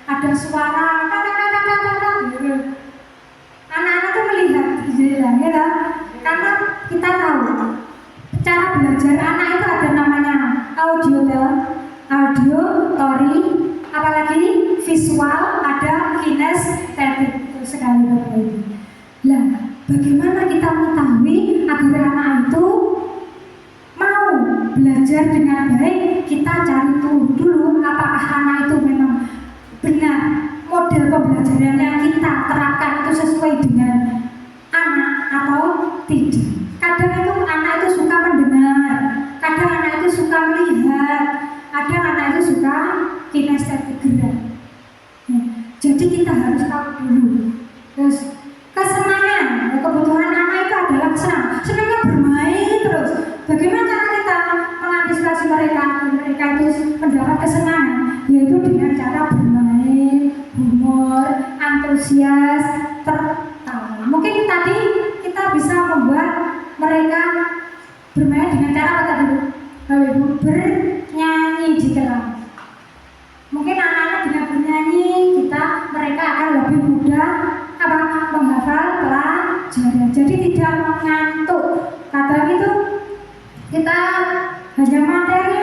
ada suara gitu. Anak-anak itu melihat di jendela, ya kan? Karena kita tahu cara belajar anak itu ada namanya auditory, apalagi visual, ada kinestetik, itu sekali Bapak Ibu. Nah, bagaimana kita mengetahui agar anak itu mau belajar dengan baik? Kita cari dulu apakah anak itu memang benar model pembelajaran yang kita terapkan itu sesuai dengan anak atau tidak. Kadang itu anak itu suka mendengar, kadang anak itu suka melihat, kadang anak itu suka kinestetik gerak. Ya, jadi kita harus tahu dulu. Terus kesenangan, kebutuhan anak itu adalah senangnya bermain terus. Bagaimana cara kita mengantisipasi mereka itu mendapat kesenangan? Yaitu dengan cara bermain, humor, antusias, tertawa. Mungkin tadi kita bisa membuat mereka bermain dengan cara apa tadi? Bernyanyi di kelas. Mungkin anak-anak dengan bernyanyi mereka akan lebih mudah menghafal pelajaran. Jadi tidak mengantuk. Kadang itu kita hanya materi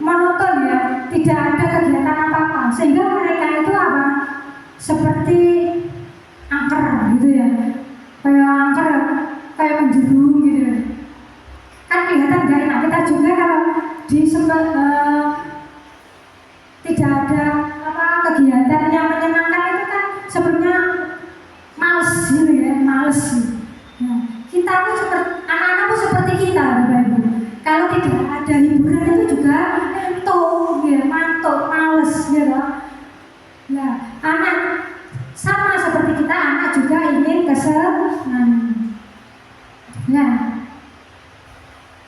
monoton, ya, tidak ada kegiatan apa-apa, sehingga mereka itu seperti angker gitu ya, kayak angker, kayak menjerung gitu. Kan kelihatan gak enak. Kita juga kalau di tidak ada kegiatan yang menyenangkan itu kan sebenarnya males gitu ya, males. Nah, kita pun seperti anak-anak pun seperti kita, Bapak Ibu. Kalau tidak ada hiburan itu juga mantuk, males gitu. Nah, anak sama seperti kita, anak juga ingin kesenangan. Nah,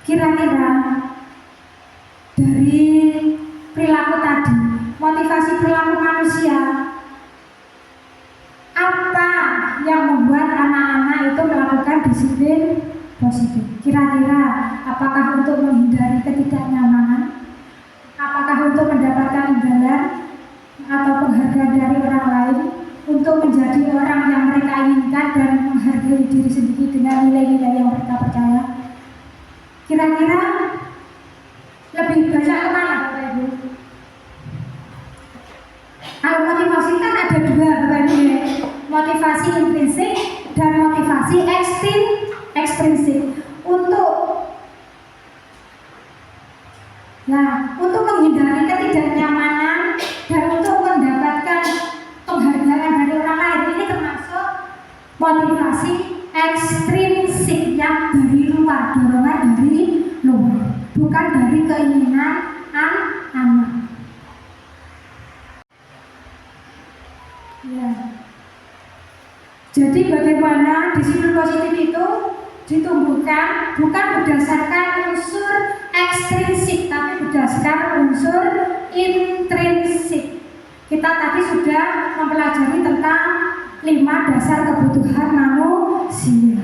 kira-kira dari perilaku tadi, motivasi perilaku manusia, apa yang membuat anak-anak itu melakukan disiplin positif? Kira-kira apakah untuk menghindari ketidaknyamanan, apakah untuk mendapatkan imbalan atau penghargaan dari orang lain, untuk menjadi orang yang mereka inginkan dan menghargai diri sendiri dengan nilai-nilai yang mereka percaya? Kira-kira lebih banyak kemana, Bapak Ibu? Kalau motivasi kan ada dua, Bapak Ibu. Nah, untuk menghindari ketidaknyamanan dan untuk mendapatkan penghargaan dari orang lain, ini termasuk motivasi ekstrinsik yang dari luar, dorongan dari luar, bukan dari keinginan anak. Ya. Jadi bagaimana disiplin positif itu ditumbuhkan bukan berdasarkan unsur ekstrinsik, tapi berdasarkan unsur intrinsik. Kita tadi sudah mempelajari tentang 5 dasar kebutuhan manusia.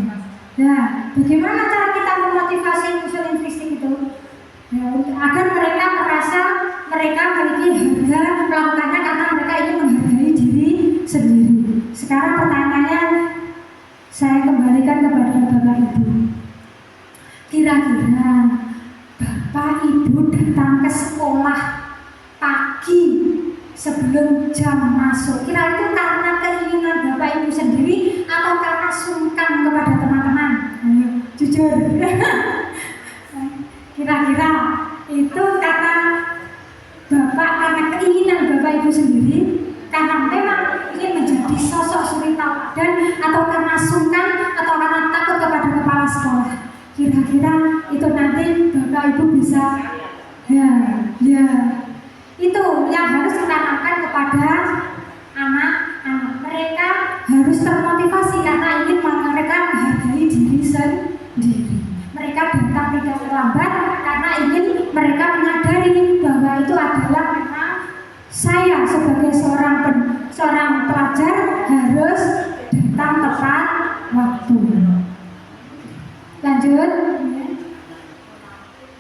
Nah, bagaimana cara kita memotivasi unsur intrinsik itu? Ya, agar mereka merasa mereka memiliki harga, melakukannya karena mereka ingin menghargai diri sendiri. Sekarang pertanyaannya saya kembalikan kepada Bapak Ibu. Kira-kira Bapak Ibu datang ke sekolah pagi sebelum jam masuk, kira itu karena keinginan Bapak Ibu sendiri atau karena sungkan kepada teman-teman? Ayo, jujur. Kira-kira itu karena Bapak, karena keinginan Bapak Ibu sendiri, karena memang ingin menjadi sosok suri tauladan, atau karena sungkan, atau karena takut kepada kepala sekolah? Kira-kira itu nanti Bapak Ibu bisa ya itu yang harus ditanamkan kepada anak-anak. Mereka harus termotivasi karena ingin mereka menghargai diri sendiri. Mereka datang tidak terlambat karena ingin mereka menyadari bahwa itu adalah memang saya sebagai seorang pelajar harus datang tepat waktu. Lanjut.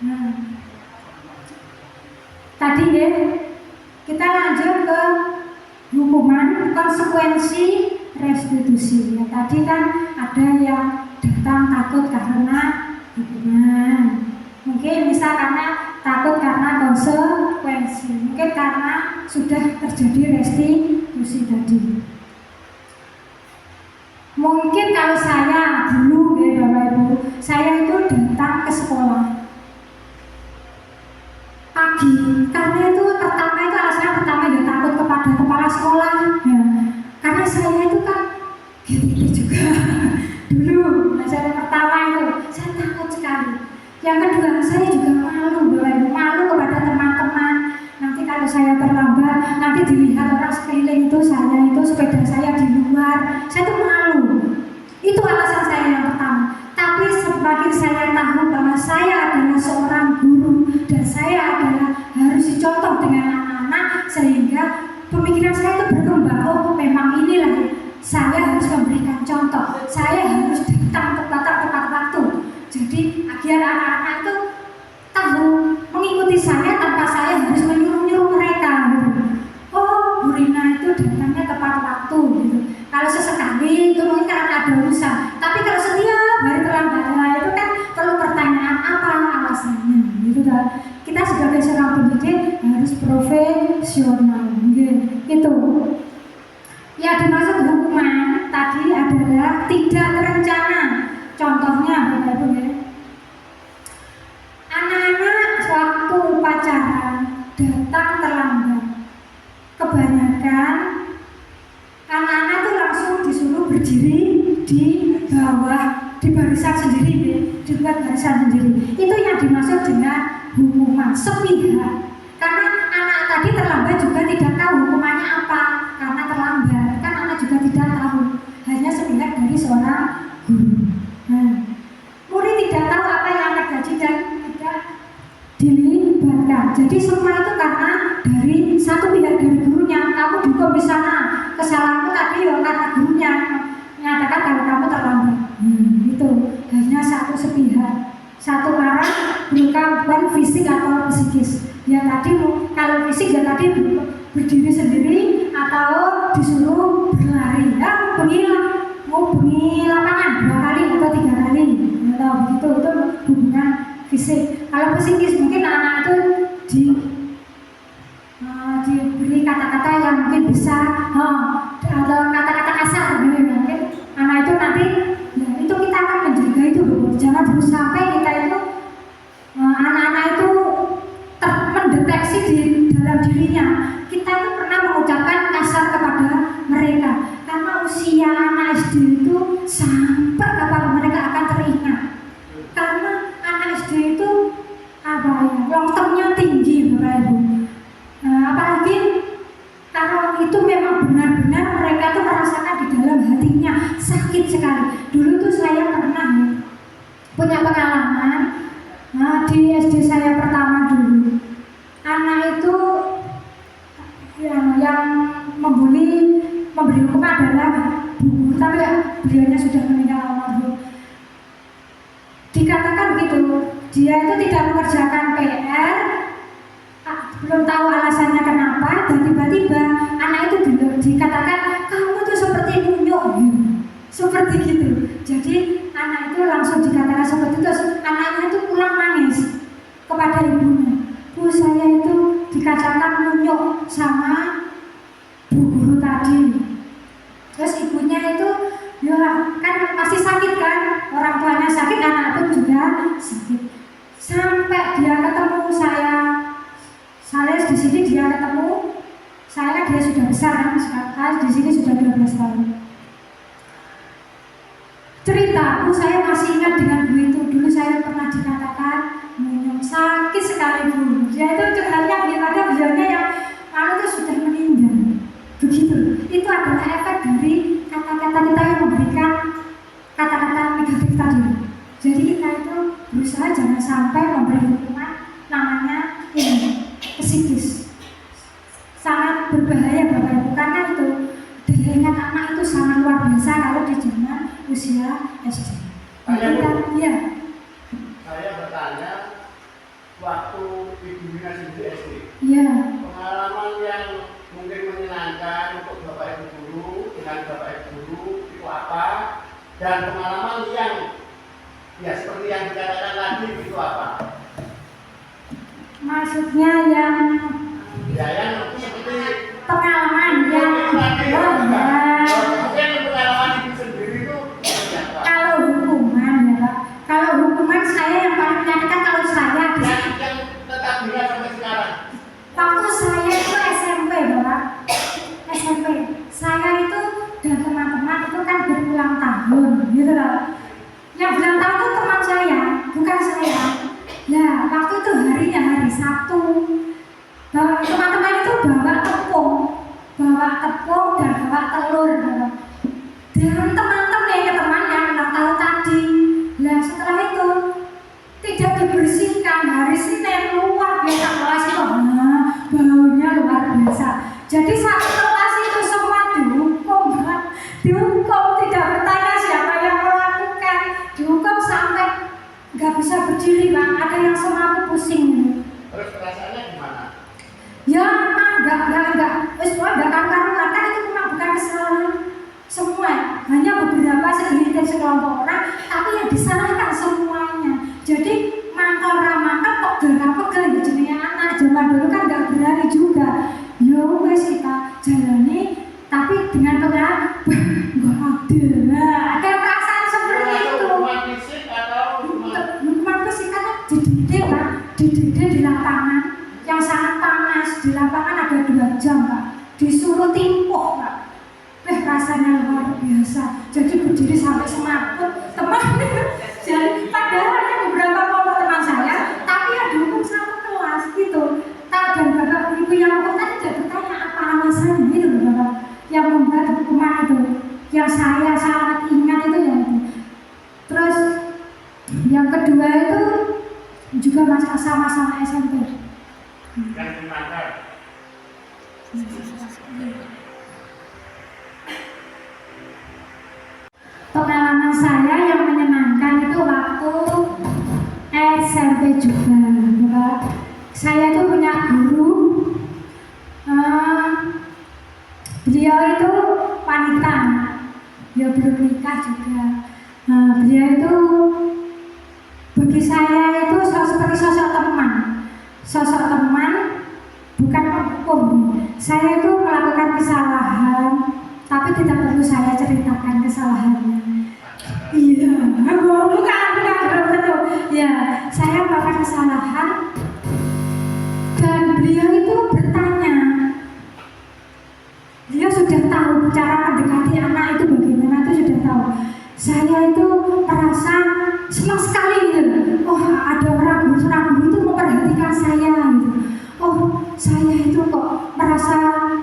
Nah, tadi ya kita lanjut ke hukuman konsekuensi restitusi. Ya, tadi kan ada yang datang takut karena hukuman, mungkin bisa karena takut karena konsekuensi, mungkin karena sudah terjadi restitusi tadi. Mungkin kalau saya dulu ya Bapak Ibu, saya itu datang ke sekolah pagi karena itu pertama itu alasan pertama ya takut kepada kepala sekolah ya, karena saya itu kan gitu juga dulu. Nah, saya pertama itu saya takut sekali. Yang kedua, saya juga malu Bapak Ibu, malu kepada teman-teman. Nanti kalau saya terlambat, nanti dilihat orang sekeliling itu saya itu sepeda saya di luar, saya tuh malu. Itu alasan saya yang pertama. Tapi semakin saya tahu bahwa saya adalah seorang guru dan saya adalah harus dicontoh dengan anak-anak, sehingga pemikiran saya itu berkembang. Oh, memang inilah saya harus memberikan contoh. Saya harus datang tepat waktu. Jadi agar anak-anak itu tahu mengikuti saya tanpa saya harus menyuruh mereka. Gitu. Oh, Bu Rina itu datangnya tepat waktu. Gitu. Kalau sesekali itu mungkin karena ada urusan. Tapi kalau setiap hari terlambat, itu kan perlu pertanyaan apa alasannya. Gitu kan. Kita sebagai seorang pendidik harus profesional. Gitu. Ya, dimaksud hukuman tadi adalah tidak terencana. Contohnya Bapak Ibu ya, anak-anak waktu upacara datang terlambat. Kebanyakan anak-anak itu langsung disuruh berdiri di bawah, di barisan sendiri ya, dibuat barisan sendiri. Itu yang dimaksud dengan hukuman sepihak. Karena anak tadi terlambat juga tidak tahu hukumannya apa karena terlambat. Kan anak juga tidak tahu, hanya sepihak dari seorang guru. Nah, murid tidak tahu apa yang terjadi dan tidak dilibatkan. Jadi semua itu karena dari satu pihak, dari gurunya. Kamu dihukum di sana, kesalahanmu tadi ya karena gurunya menyatakan kalau kamu terlambat. Itu hanya satu sepihak, satu arah, bukan fisik atau psikis. Ya tadi kalau fisik ya tadi berdiri sendiri atau disuruh berlari. Ya bengi lapangan 2 kali atau 3 kali atau begitu, itu hubungan fisik. Kalau psikis mungkin anak itu diberi kata-kata yang mungkin bisa atau kata-kata kasar gitu. Mungkin anak itu nanti ya itu kita akan menjaga itu, jangan terus sampai kita itu anak-anak itu dirinya. Kita itu pernah mengucapkan kasar kepada mereka karena usia anak SD itu sampai kapan mereka akan teringat. Karena anak SD itu long termnya tinggi, Bapak Ibu. Apalagi kalau itu memang benar-benar mereka tuh merasakan di dalam hatinya sakit sekali. Dulu tuh saya pernah punya pengalaman di SD saya pertama dulu. Anak itu yang memberi hukum adalah bu guru, tapi beliaunya sudah meninggal almarhum. Dikatakan begitu, dia itu tidak mengerjakan PR, belum tahu alasannya kenapa, dan tiba-tiba anak itu dikatakan kamu tuh seperti munyuk, seperti gitu. Jadi anak itu langsung dikatakan seperti itu, anaknya itu pulang nangis kepada ibunya. Bu, saya itu dikatakan munyuk sama bu guru tadi. Terus ibunya itu ya kan pasti sakit kan, orang tuanya sakit, anak pun juga sakit. Sampai dia ketemu saya di sini dia ketemu saya, dia sudah besar kan, sekarang di sini sudah 12 tahun. Ceritaku saya masih ingat dengan bu itu. Dulu saya pernah dikatakan munyuk, sakit sekali bu. Dia itu curhatnya daripada beliaunya yang itu sudah meninggal. Begitu. Itu adalah efek dari kata-kata kita yang memberikan kata-kata negatif tadi. Jadi kita itu berusaha jangan sampai memberi hukuman namanya psikis. Sangat berbahaya Bapak Ibu, karena itu daya ingat anak itu sangat luar biasa kalau di zaman usia SD. Iya. Ya. Saya bertanya, waktu Ibu Mina sendiri SD, Iya. pengalaman yang mungkin menyenangkan untuk Bapak Ibu guru dengan Bapak Ibu guru itu apa? Dan pengalaman yang ya seperti yang dikatakan tadi itu apa? Maksudnya yang Seperti pengalaman yang mungkin pengalaman Ibu sendiri itu seperti apa? kalau hukuman ya Pak, kalau hukuman saya yang paling menyakitkan kalau saya Yang tetap ingat sampai sekarang. waktu saya itu SMP Bapak, SMP saya itu dan teman-teman itu kan berulang tahun gitu loh. Yang berulang tahun itu teman saya, bukan saya. Ya waktu itu harinya hari Sabtu, teman-teman itu bawa tepung dan bawa telur. Dan teman-teman yang ulang tahun tadi, nah setelah itu tidak dibersihkan hari Senin, luar biasa kelas itu, baunya luar biasa. Jadi satu kelas itu semua dihukum, tidak bertanya siapa yang melakukan, dihukum sampai nggak bisa berdiri Pak. Ada yang semua pusing. Terus perasaannya gimana? Ya enggak, enggak karuan kan itu memang bukan kesalahan semua, hanya beberapa segelintir sekelompok orang, tapi yang disalahkan semuanya. Jadi mangkal ramangkal kok pegel ya jenenge anak zaman dulu kan nggak berani juga. Ya wes kita jalani, tapi dengan pengaruh nggak adil. Nah, ada perasaan seperti itu. Hukuman fisik atau Hukuman fisik kan dididik Pak, dididik di lapangan yang sangat panas. Di lapangan ada 2 jam Pak, disuruh timpuh Pak. Rasanya luar biasa. Jadi berdiri sampai semaput teman. Jadi padahal hanya beberapa kelompok teman saya, tapi yang dihukum satu kelas gitu. Dan bapak ibu yang hukum tadi tidak bertanya apa alasannya itu loh Bapak, yang membuat hukuman itu. Yang saya sangat ingat itu yang itu. Terus yang kedua itu juga masa-masa SMP. yang dimakan? Pengalaman saya yang menyenangkan itu waktu SMP juga, Bapak. Saya itu punya guru, beliau itu wanita, ya belum nikah juga. Beliau itu bagi saya itu seperti sosok teman, bukan penghukum. Saya itu melakukan kesalahan, tapi tidak perlu saya ceritakan kesalahannya. Iya, bukan belum tentu. Ya, saya melakukan kesalahan dan beliau itu bertanya, Saya itu merasa senang sekali gitu. Oh, ada orang guru itu memperhatikan saya gitu. Oh, saya itu kok merasa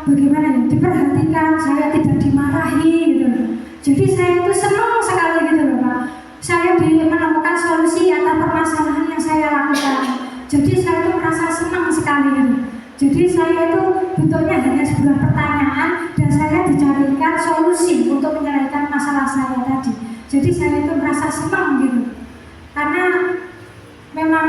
bagaimana ya, diperhatikan, saya tidak dimarahi gitu. Jadi saya itu senang sekali gitu loh Pak. Saya menemukan solusi atas permasalahan yang saya lakukan. Jadi saya itu merasa senang sekali gitu. Jadi saya itu bentuknya hanya sebuah pertanyaan dan saya dicarikan solusi untuk menyelesaikan masalah saya tadi. Jadi saya itu merasa senang gitu. Karena memang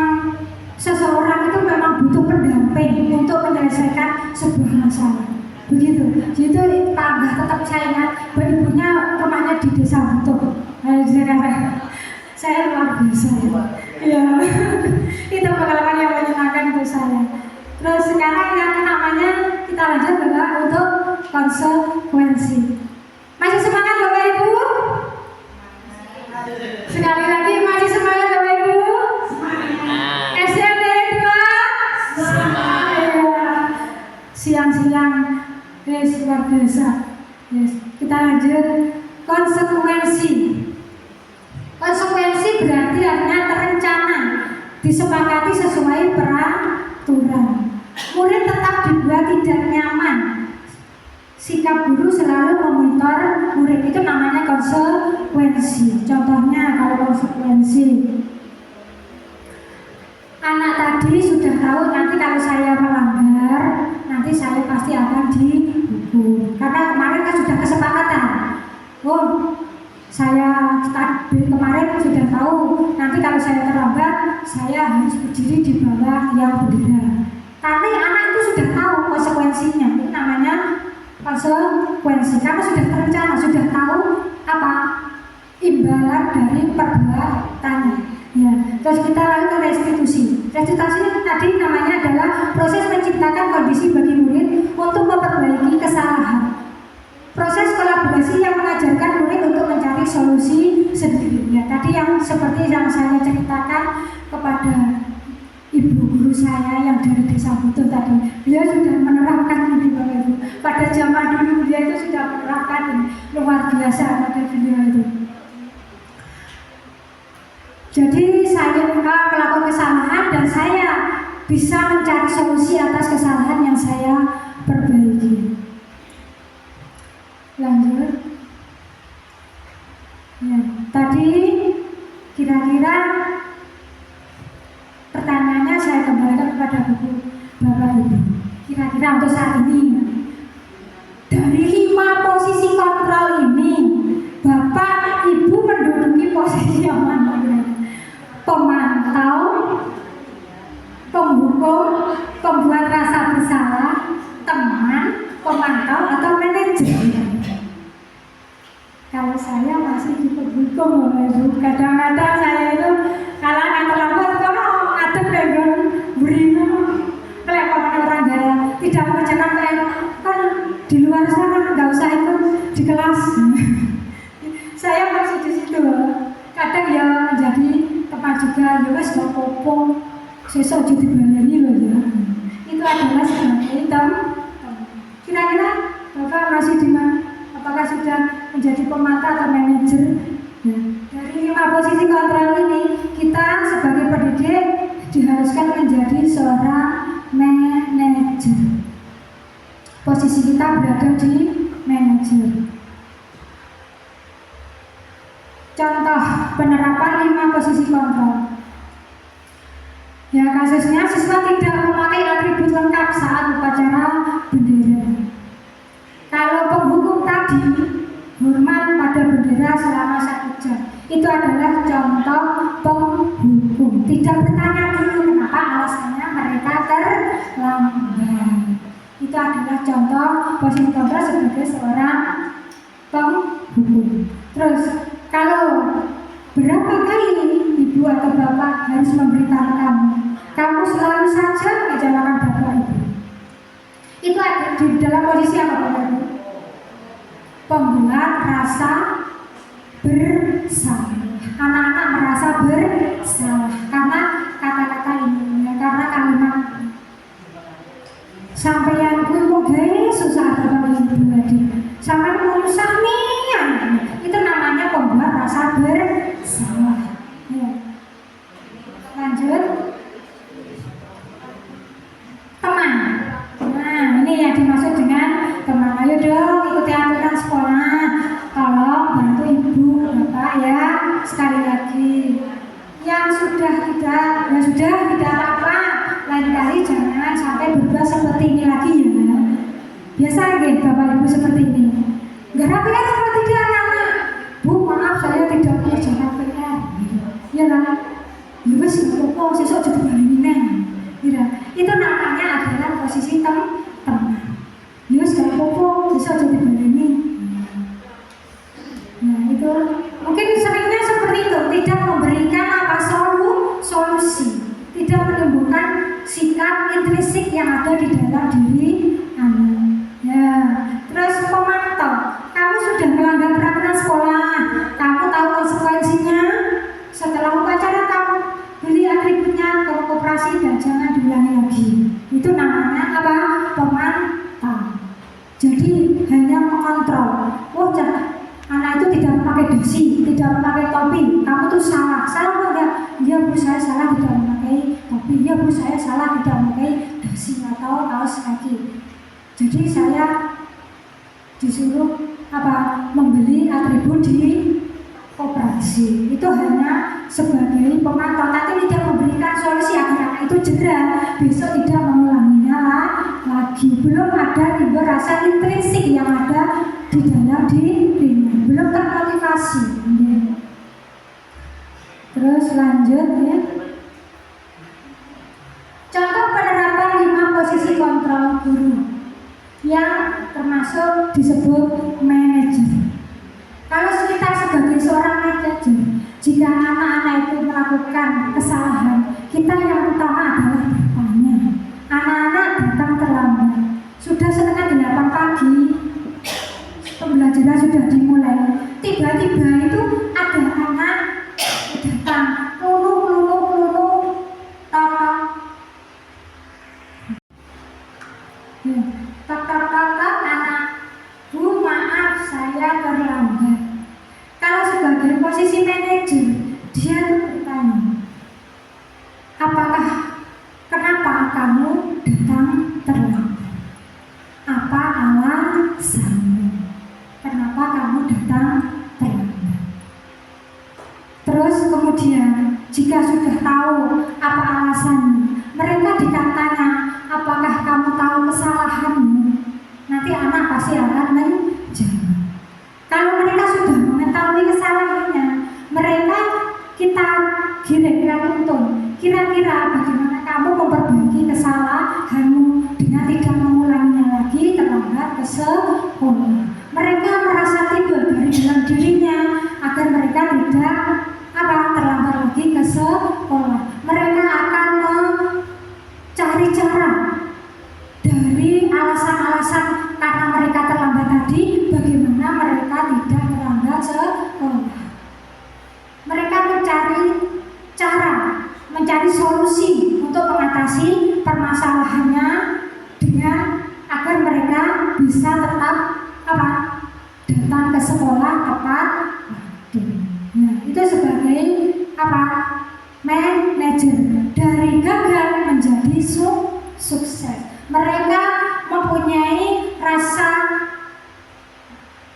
seseorang itu memang butuh pendamping untuk menyelesaikan sebuah masalah. Begitu. Jadi Pak Angga tetap saya ingat, ibunya rumahnya di desa Butuh. Saya luar biasa. Ya. Itu pengalaman yang menyenangkan untuk saya. Terus sekarang yang namanya kita lanjut Bapak untuk konsekuensi. Masih semangat Bapak Ibu? Sekali lagi masih semangat Bapak Ibu? SMP 2? Semangat. Siang-siang, yes, luar biasa. Yes. Kita lanjut konsekuensi. Konsekuensi berarti artinya terencana, disepakati sesuai peraturan. Murid tetap dibuat tidak nyaman. Sikap guru selalu memonitor murid, itu namanya konsekuensi. Contohnya kalau konsekuensi, anak tadi sudah tahu nanti kalau saya melanggar, nanti saya pasti akan dihukum. Karena kemarin kan sudah kesepakatan. Oh, saya kemarin sudah tahu nanti kalau saya terlambat, saya harus berdiri di bawah tiang bendera. Tapi anak itu sudah tahu konsekuensinya, itu namanya konsekuensi. Karena sudah terencana, sudah tahu apa imbalan dari perbuatannya. Ya, terus kita lalu ke restitusi. Restitusi tadi namanya adalah proses menciptakan kondisi bagi murid untuk memperbaiki kesalahan. Proses kolaborasi yang mengajarkan murid untuk mencari solusi sendiri. Ya, tadi yang seperti yang saya ceritakan kepada ibu guru saya yang dari desa Butuh tadi, beliau sudah menerapkan ini Bapak Ibu. Pada zaman dulu dia itu sudah menerapkan ini, luar biasa pada beliau itu. Jadi saya melakukan kesalahan dan saya bisa mencari solusi atas kesalahan yang saya perbaiki. Lanjut. Ya, tadi kira-kira pertanyaannya saya kembalikan kepada buku Bapak Ibu. Kira-kira untuk saat ini dari 5 posisi kontrol ini, Bapak Ibu menduduki posisi yang mana? Pemantau, penghukum, pembuat rasa bersalah, teman, pemantau, atau manajer. Kalau saya masih di penghukum, kadang-kadang saya itu kalau nggak terlambat, kalau ngadep dengan berimu, kalau orang dalam tidak mengerjakan kayak kan di luar sana nggak usah ikut di kelas. Saya masih di situ. Kadang ya menjadi tempat juga, ya wes gak popo, sesok jadi baleri loh ya. Itu adalah sebagai kira-kira Bapak masih di mana? Apakah sudah menjadi pemantau atau manajer? Ya. Dari 5 posisi kontrol ini, kita sebagai pendidik diharuskan menjadi seorang manajer. Posisi kita berada di manajer. Contoh penerapan 5 posisi kontrol. Ya, kasusnya siswa tidak memakai atribut lengkap saat upacara bendera. Kalau penghukum tadi hormat pada bendera selama 1 jam, itu adalah contoh penghukum. Tidak bertanya dulu kenapa alasannya mereka terlambat. Itu adalah contoh posisi kontrol sebagai seorang penghukum. Terus kalau berapa kali ibu atau bapak harus memberitahu kamu selalu saja menjalankan bapak ibu. Itu ada di dalam posisi apa Bapak Ibu? Pembuat rasa bersalah. Anak-anak merasa bersalah karena kata-kata ini, ya, karena kalimat sampeyan kuwi kok gawe susah Bapak Ibu tadi. Sampeyan mau nyusah nih. Itu namanya merasa bersalah. Ya. Lanjut. Teman. Nah, ini yang dimaksud dengan teman. Ayo dong ikuti aturan sekolah. Tolong bantu ibu, bapak ya. Sekali lagi, yang sudah tidak apa-apa. Lain kali jangan sampai berubah seperti ini lagi ya. Biasa nggih bapak ibu seperti ini. Gara PR apa tidak anak-anak? Bu, maaf saya tidak mengerjakan PR. Ya kan? Ya wis kok sesuk jadi baleni neh. Ya. Itu namanya adalah posisi teman. Ya wis gak apa-apa, sesuk jadi baleni. Nah, itu mungkin seringnya seperti itu, tidak memberikan solusi, tidak menimbulkan sikap intrinsik yang ada di dalam diri anak. Ya, terus pemantau. Kamu sudah melanggar peraturan sekolah, kamu tahu konsekuensinya. Setelah upacara kamu beli atributnya ke koperasi dan jangan diulangi lagi. Itu namanya apa? Pemantau. Jadi hanya mengontrol. Oh, anak itu tidak memakai dasi, tidak memakai topi. Kamu tuh salah apa enggak? Iya bu, saya salah tidak memakai topi. Iya bu, saya salah tidak memakai dasi atau kaos kaki. Jadi saya disuruh membeli atribut di koperasi. Itu hanya sebagai pemantau, tapi tidak memberikan solusi agar anak itu jerah besok tidak mengulanginya lagi. Belum ada timbul rasa intrinsik yang ada di dalam dirinya, belum termotivasi. Terus lanjut ya. Contoh penerapan 5 posisi kontrol guru yang termasuk disebut manajer. Kalau kita sebagai seorang manajer, jika anak-anak itu melakukan kesalahan, kita yang utama adalah bertanya. Anak-anak datang terlambat, sudah setengah 8 pagi, pembelajaran sudah dimulai. Tiba-tiba itu ada anak datang, tak anak, bu maaf saya terlambat. Kalau sebagai posisi manajer, dia bertanya, kenapa kamu datang terlambat? Apa alasanmu? Kenapa kamu datang terlambat? Terus kemudian jika sudah tahu apa alasannya, mereka dikatanya, apakah kamu tahu kesalahanmu? Nanti anak pasti akan menjawab. Kalau mereka sudah mengetahui kesalahannya, mereka kita kira-kira tuntun. Kira-kira bagaimana kamu memperbaiki kesalahanmu dengan tidak mengulanginya lagi terlambat ke sekolah. Mereka merasa timbul dari dalam dirinya agar mereka tidak terlambat lagi ke sekolah. Mereka akan mencari cara dari alasan-alasan karena mereka terlambat tadi, bagaimana mereka tidak terlambat sekolah. Mereka mencari solusi untuk mengatasi permasalahannya dengan agar mereka bisa tetap datang ke sekolah tepat waktu. Nah, itu sebagai manajer. Dari gagal menjadi sukses. Mereka mempunyai rasa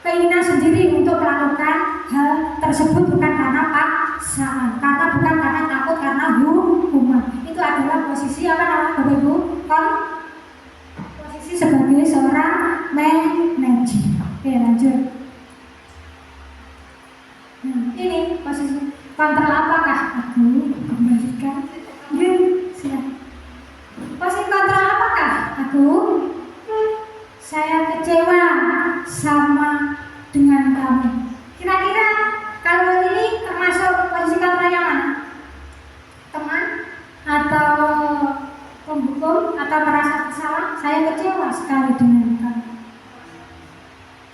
keinginan sendiri untuk melakukan hal tersebut, bukan karena paksaan, bukan karena takut, karena hukuman. Itu adalah posisi Bapak Ibu? Posisi sebagai seorang manajer. Oke, lanjut. Ini posisi kontrol apakah aku kembalikan? Silakan. Posisi kontrol apakah aku? Saya kecewa sama dengan kamu. Kira-kira kalau ini termasuk posisi kontrol yang mana? Teman atau penghukum atau merasa bersalah? Saya kecewa sekali dengan kamu.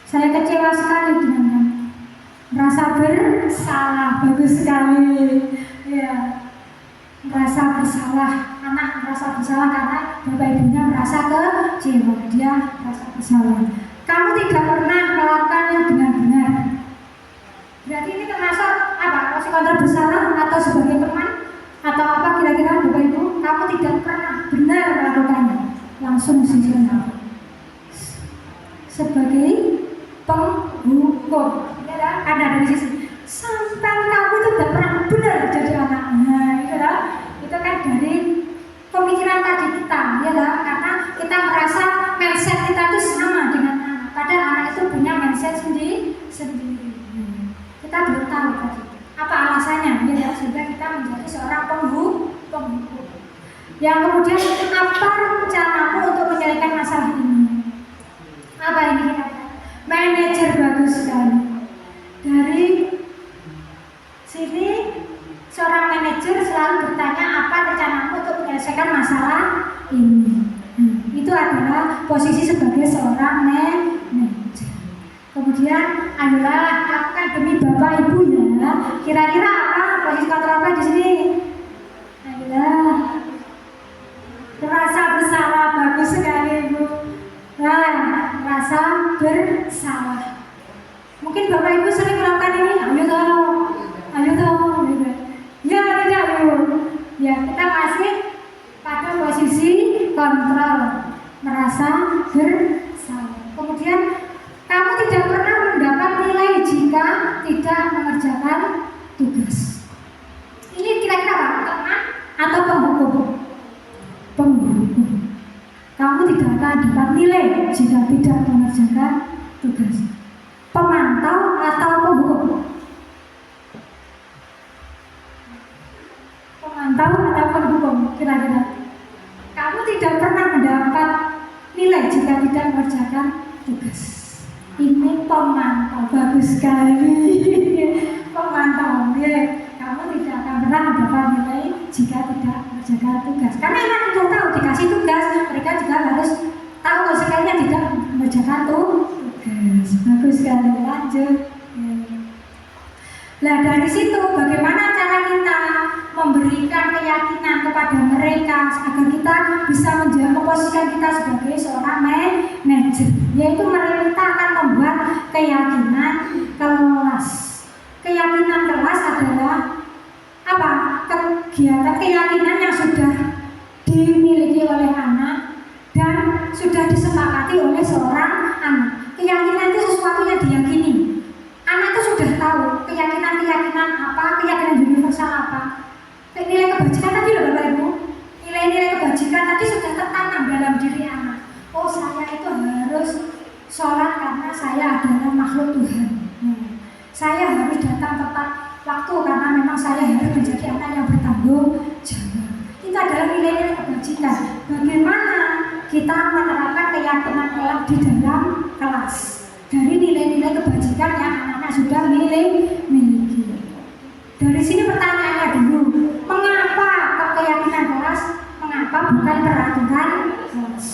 Saya kecewa sekali dengan kamu. Merasa bersalah, bagus sekali. Ya, merasa bersalah. Anak merasa bersalah karena bapak ibunya merasa kecewa. Dia merasa bersalah. Kamu tidak pernah melakukannya dengan benar. Berarti ini termasuk apa? Kalau kontra bersalah atau sebagai teman atau apa kira-kira Bapak Ibu? Kamu tidak pernah benar melakukannya. Langsung sisihkan. Sebagai penghukum, ya, ada dari sisi sampai kamu itu tidak pernah benar jadi anak. Nah, itu kan dari pemikiran tadi kita, ya kan? Karena kita merasa mindset kita itu sama dengan anak. Padahal anak itu punya mindset sendiri. Kita belum tahu tadi apa alasannya, ya, sehingga kita menjadi seorang penghukum. Yang kemudian apa rencanamu untuk menyelesaikan masalah ini? Apa ini? Manajer bagus sekali. Dari sini seorang manajer selalu bertanya apa rencanamu untuk menyelesaikan masalah ini. Itu adalah posisi sebagai seorang manajer. Kemudian, ayolah lakukan demi Bapak Ibu ya. Kira-kira apa posisi kontrol apa di sini? Ayolah. Rasa bersalah bagus sekali Ibu. Nah, rasa bersalah. Mungkin Bapak Ibu sering melakukan ini. Ayo dong. Ya tidak Ibu. Ya kita masih pada posisi kontrol, merasa bersalah. Kemudian kamu tidak pernah mendapat nilai jika tidak mengerjakan tugas. Ini kira-kira apa? Teman atau penghukum? Penghukum. Kamu tidak akan dapat nilai jika tidak mengerjakan tugas. Pemantau atau penghukum? Pemantau atau penghukum? Kira-kira kamu tidak pernah mendapat nilai jika tidak mengerjakan tugas. Ini pemantau, bagus sekali. Pemantau, ya. Kamu tidak akan pernah mendapat nilai jika tidak mengerjakan tugas. Karena memang kita tahu dikasih tugas, mereka juga harus tahu konsekuensinya tidak mengerjakan tugas. Bagus sekali, lanjut. Nah dari situ bagaimana cara kita memberikan keyakinan kepada mereka agar kita bisa memposisikan kita sebagai seorang manajer, yaitu mereka akan membuat keyakinan kelas. Keyakinan kelas adalah apa? Kegiatan keyakinan yang sudah dimiliki oleh anak dan sudah disepakati oleh seorang anak. Keyakinan itu sesuatu yang diyakini. Anak itu sudah tahu keyakinan apa, keyakinan universal apa. Nilai kebajikan tadi loh Bapak Ibu. Nilai-nilai kebajikan tadi sudah tertanam dalam diri anak. Oh saya itu harus sholat karena saya adalah makhluk Tuhan. Saya harus datang tepat waktu karena memang saya harus menjadi anak yang bertanggung jawab. Itu adalah nilai-nilai kebajikan. Bagaimana kita menerapkan keyakinan kelak di dalam kelas dari nilai-nilai kebajikan yang anak-anak sudah miliki. Dari sini pertanyaannya dulu, mengapa keyakinan kelas, mengapa bukan peraturan kelas?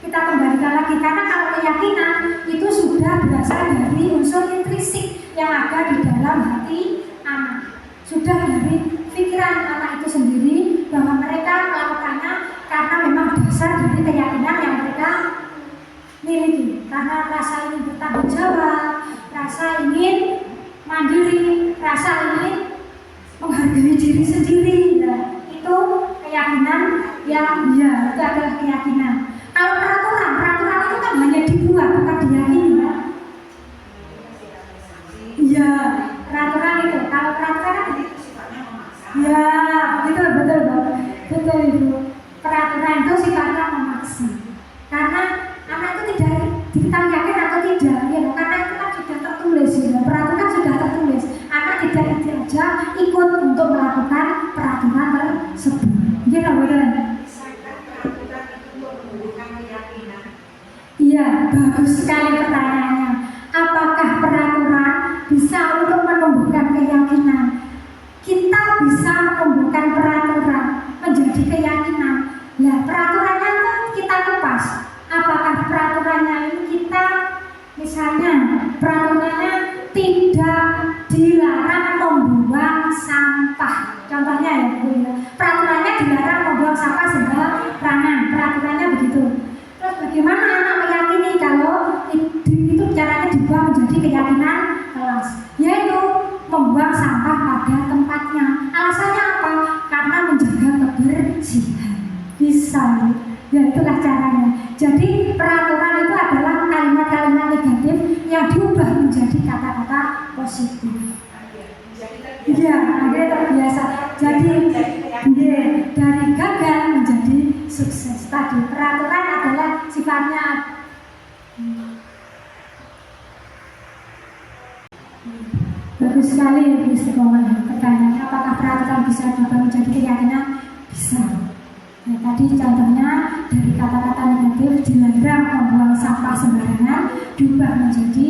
Kita kembalikan lagi, karena kalau keyakinan itu sudah berasal dari unsur intrinsik yang ada di dalam hati anak. Sudah dari pikiran anak itu sendiri bahwa mereka melakukannya karena memang dasar dari keyakinan yang mereka miliki. Karena rasa ingin bertanggung jawab, rasa ingin mandiri, rasa ingin menghargai diri sendiri. Nah, itu keyakinan yang itu adalah keyakinan. Kalau peraturan itu kan hanya dibuat, bukan diyakini ya. Iya, peraturan itu. Kalau peraturan kan ya, betul Ibu. Peraturan itu sifatnya memaksa. Karena anak itu tidak kita yakin atau tidak, ya, karena itu kan sudah tertulis, ya. Peraturan sudah tertulis. Anak tidak diajak ikut untuk melakukan peraturan tersebut. Gitu, betul. Iya, bagus sekali pertanyaannya. Apakah peraturan bisa untuk menumbuhkan keyakinan? Kita bisa menumbuhkan peraturan menjadi keyakinan. Nah, peraturannya itu kita kupas. Apakah peraturannya ini kita, misalnya peraturannya tidak dilarang membuang sampah. Contohnya ya, Bu ya. Peraturannya dilarang membuang sampah sembarangan. Peraturannya begitu. Terus bagaimana anak meyakini kalau itu caranya dibuang menjadi keyakinan kelas? Yaitu kebersihan. Bisa, ya itulah caranya. Jadi peraturan itu adalah kalimat-kalimat negatif yang diubah menjadi kata-kata positif. Iya, akhirnya terbiasa. Jadi dari gagal menjadi sukses. Tadi peraturan adalah sifatnya bagus sekali istiqomah. Pertanyaan, apakah peraturan bisa diubah menjadi keyakinan? Bisa. Ya, tadi contohnya dari kata-kata negatif dilarang membuang sampah sembarangan diubah menjadi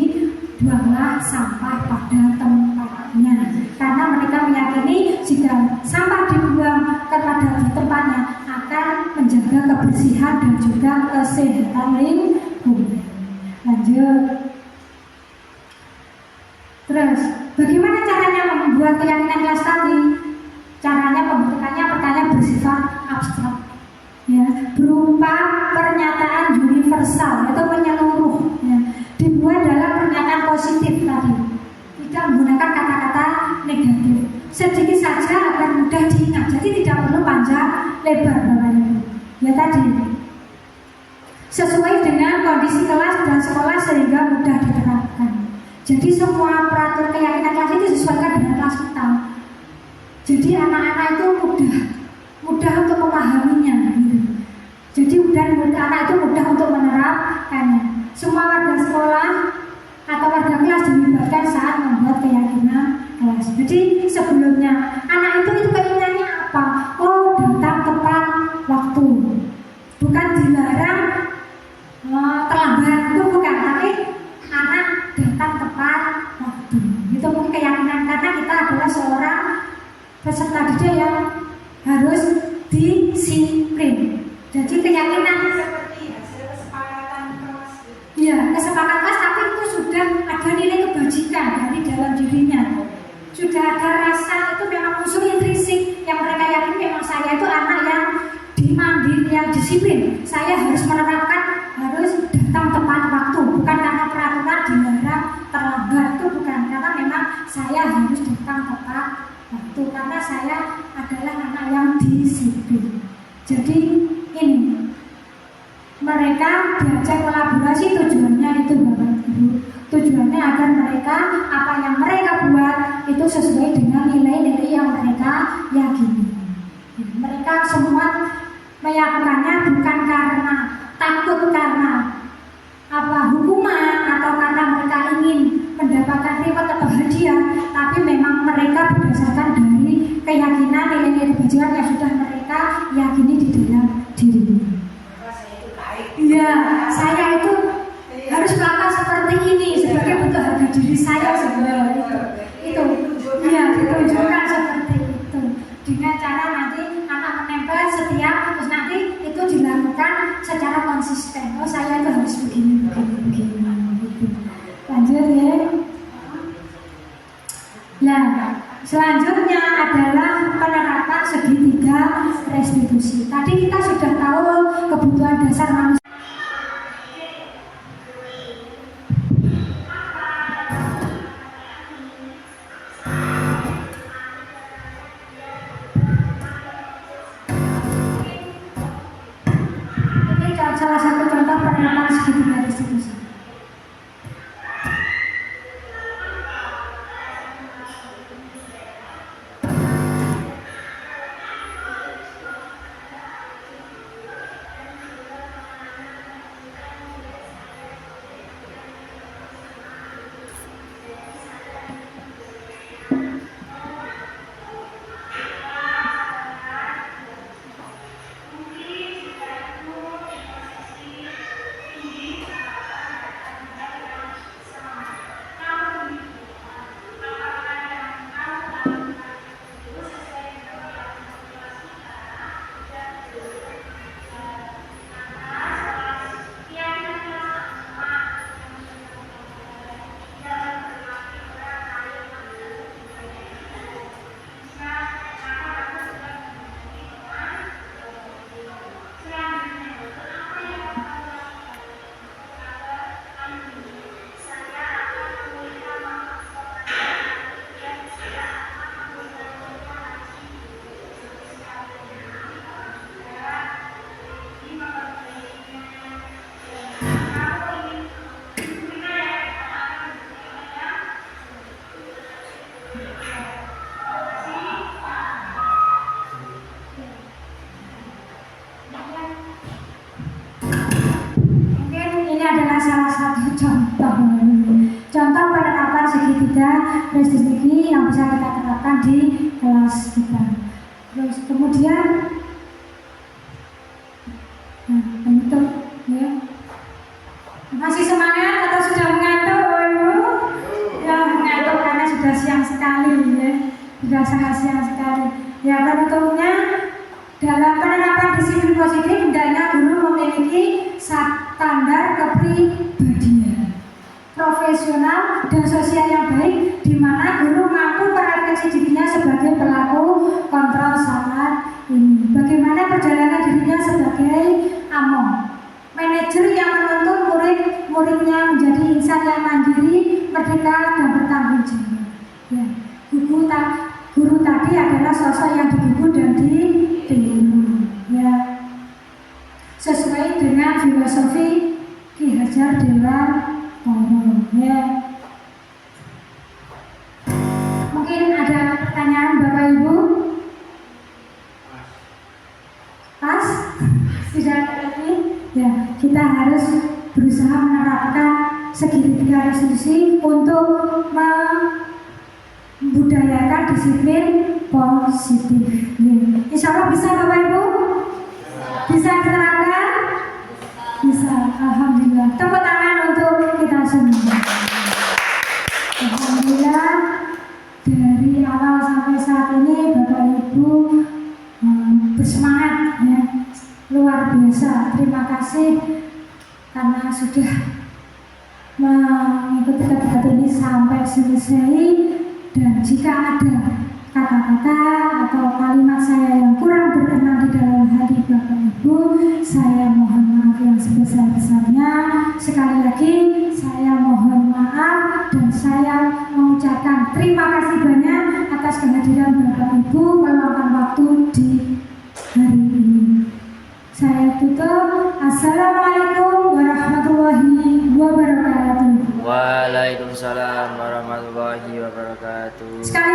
buanglah sampah pada tempatnya, karena mereka meyakini jika sampah dibuang kepada di tempatnya akan menjaga kebersihan dan juga kesehatan lingkungan. Lanjut. Terus, bagaimana caranya membuat keyakinan kelas tadi? Caranya pembentukannya pertanyaan bersifat abstrak, ya, berupa pernyataan universal atau menyeluruh, ya, dibuat dalam pernyataan positif tadi, tidak menggunakan kata-kata negatif, sedikit saja agar mudah diingat, jadi tidak perlu panjang lebar Bapak Ibu. Ya tadi, sesuai dengan kondisi kelas dan sekolah sehingga mudah diterapkan. Jadi semua peraturan keyakinan kelas itu disesuaikan dengan kelas kita. Jadi anak-anak itu mudah untuk memahaminya, gitu. Jadi anak itu mudah untuk menerapkannya. Semua warga sekolah atau warga kelas dilibatkan saat membuat keyakinan kelas. Jadi sebelumnya anak itu keinginannya apa? Oh, datang tepat waktu. Bukan dilarang terlambat, itu bukan, tapi anak datang tepat waktu. Itu mungkin keyakinan, karena kita adalah seorang peserta didik yang harus disiplin. Jadi keyakinan seperti hasil kesepakatan kelas. ya, kesepakatan kelas, tapi itu sudah ada nilai kebajikan dari dalam dirinya. Sudah ada rasa, itu memang unsur intrinsik yang mereka yakin memang saya itu anak yang dimandiri, yang disiplin. Saya harus menerapkan, harus datang tepat waktu. Bukan karena peraturan dilarang terlambat, itu bukan, karena memang saya harus datang tepat waktu, karena saya adalah anak yang disiplin. Jadi ini mereka diajak kolaborasi, tujuannya itu Bapak Ibu, tujuannya agar mereka apa yang mereka buat itu sesuai dengan nilai-nilai yang mereka yakini. Mereka semua melakukannya bukan karena takut, karena apa hukuman atau karena mereka ingin mendapatkan reward atau hadiah, tapi memang mereka berdasarkan dari keyakinan nilai-nilai kebajikan yang sudah mereka yakini di dalam diri. Iya, saya itu harus melakukan seperti ini sebagai bentuk harga diri saya sebenarnya itu. Iya, ditunjukkan seperti itu dengan cara nanti anak menempel setiap, terus nanti itu dilakukan secara konsisten. Oh, saya itu harus begini. Gitu. Lanjut ya. Nah, selanjutnya adalah penerapan segitiga restitusi. Tadi kita sudah tahu kebutuhan dasar manusia. Ini salah satu contoh penerapan segitiga restitusi. bahwa contoh penerapan segitiga restriksi yang bisa kita terapkan di kelas kita. Terus kemudian bentuk ya. Masih semangat atau sudah mengantuk, Ibu? Ya, mengantuk karena sudah siang sekali ya. Sudah sangat siang sekali. Ya, tentunya dalam penerapan disiplin positif hendaknya guru memiliki standar kepribadian profesional dan sosial yang baik, di mana guru mampu merefleksi dirinya sebagai pelaku kontrol saat ini. Bagaimana perjalanan dirinya sebagai among, manajer yang menuntun murid-muridnya menjadi insan yang mandiri, merdeka dan bertanggung jawab. Ya, guru tadi adalah sosok yang digugu dan ditiru. Ya, sesuai dengan filosofi Ki Hajar Dewantara. Ya. Mungkin ada pertanyaan Bapak Ibu? Pas? Tidak ada lagi? Ya, kita harus berusaha menerapkan segitiga restriksi untuk membudayakan disiplin positif. Ya. Insya Allah bisa Bapak Ibu? Bisa diterapkan? Bisa, alhamdulillah. Tepuk tangan untuk kita semua. Alhamdulillah, dari awal sampai saat ini Bapak Ibu bersemangat ya, luar biasa. Terima kasih karena sudah mengikuti kegiatan ini sampai selesai. Dan jika ada kata-kata atau kalimat saya yang kurang berkenan di dalam hati Bapak Ibu, saya mohon maaf yang sebesar-besarnya. Sekali lagi saya mohon maaf dan saya mengucapkan terima kasih banyak atas kehadiran Bapak Ibu meluangkan waktu di hari ini. Saya tutup. Assalamualaikum warahmatullahi wabarakatuh. Waalaikumsalam warahmatullahi wabarakatuh. Sekali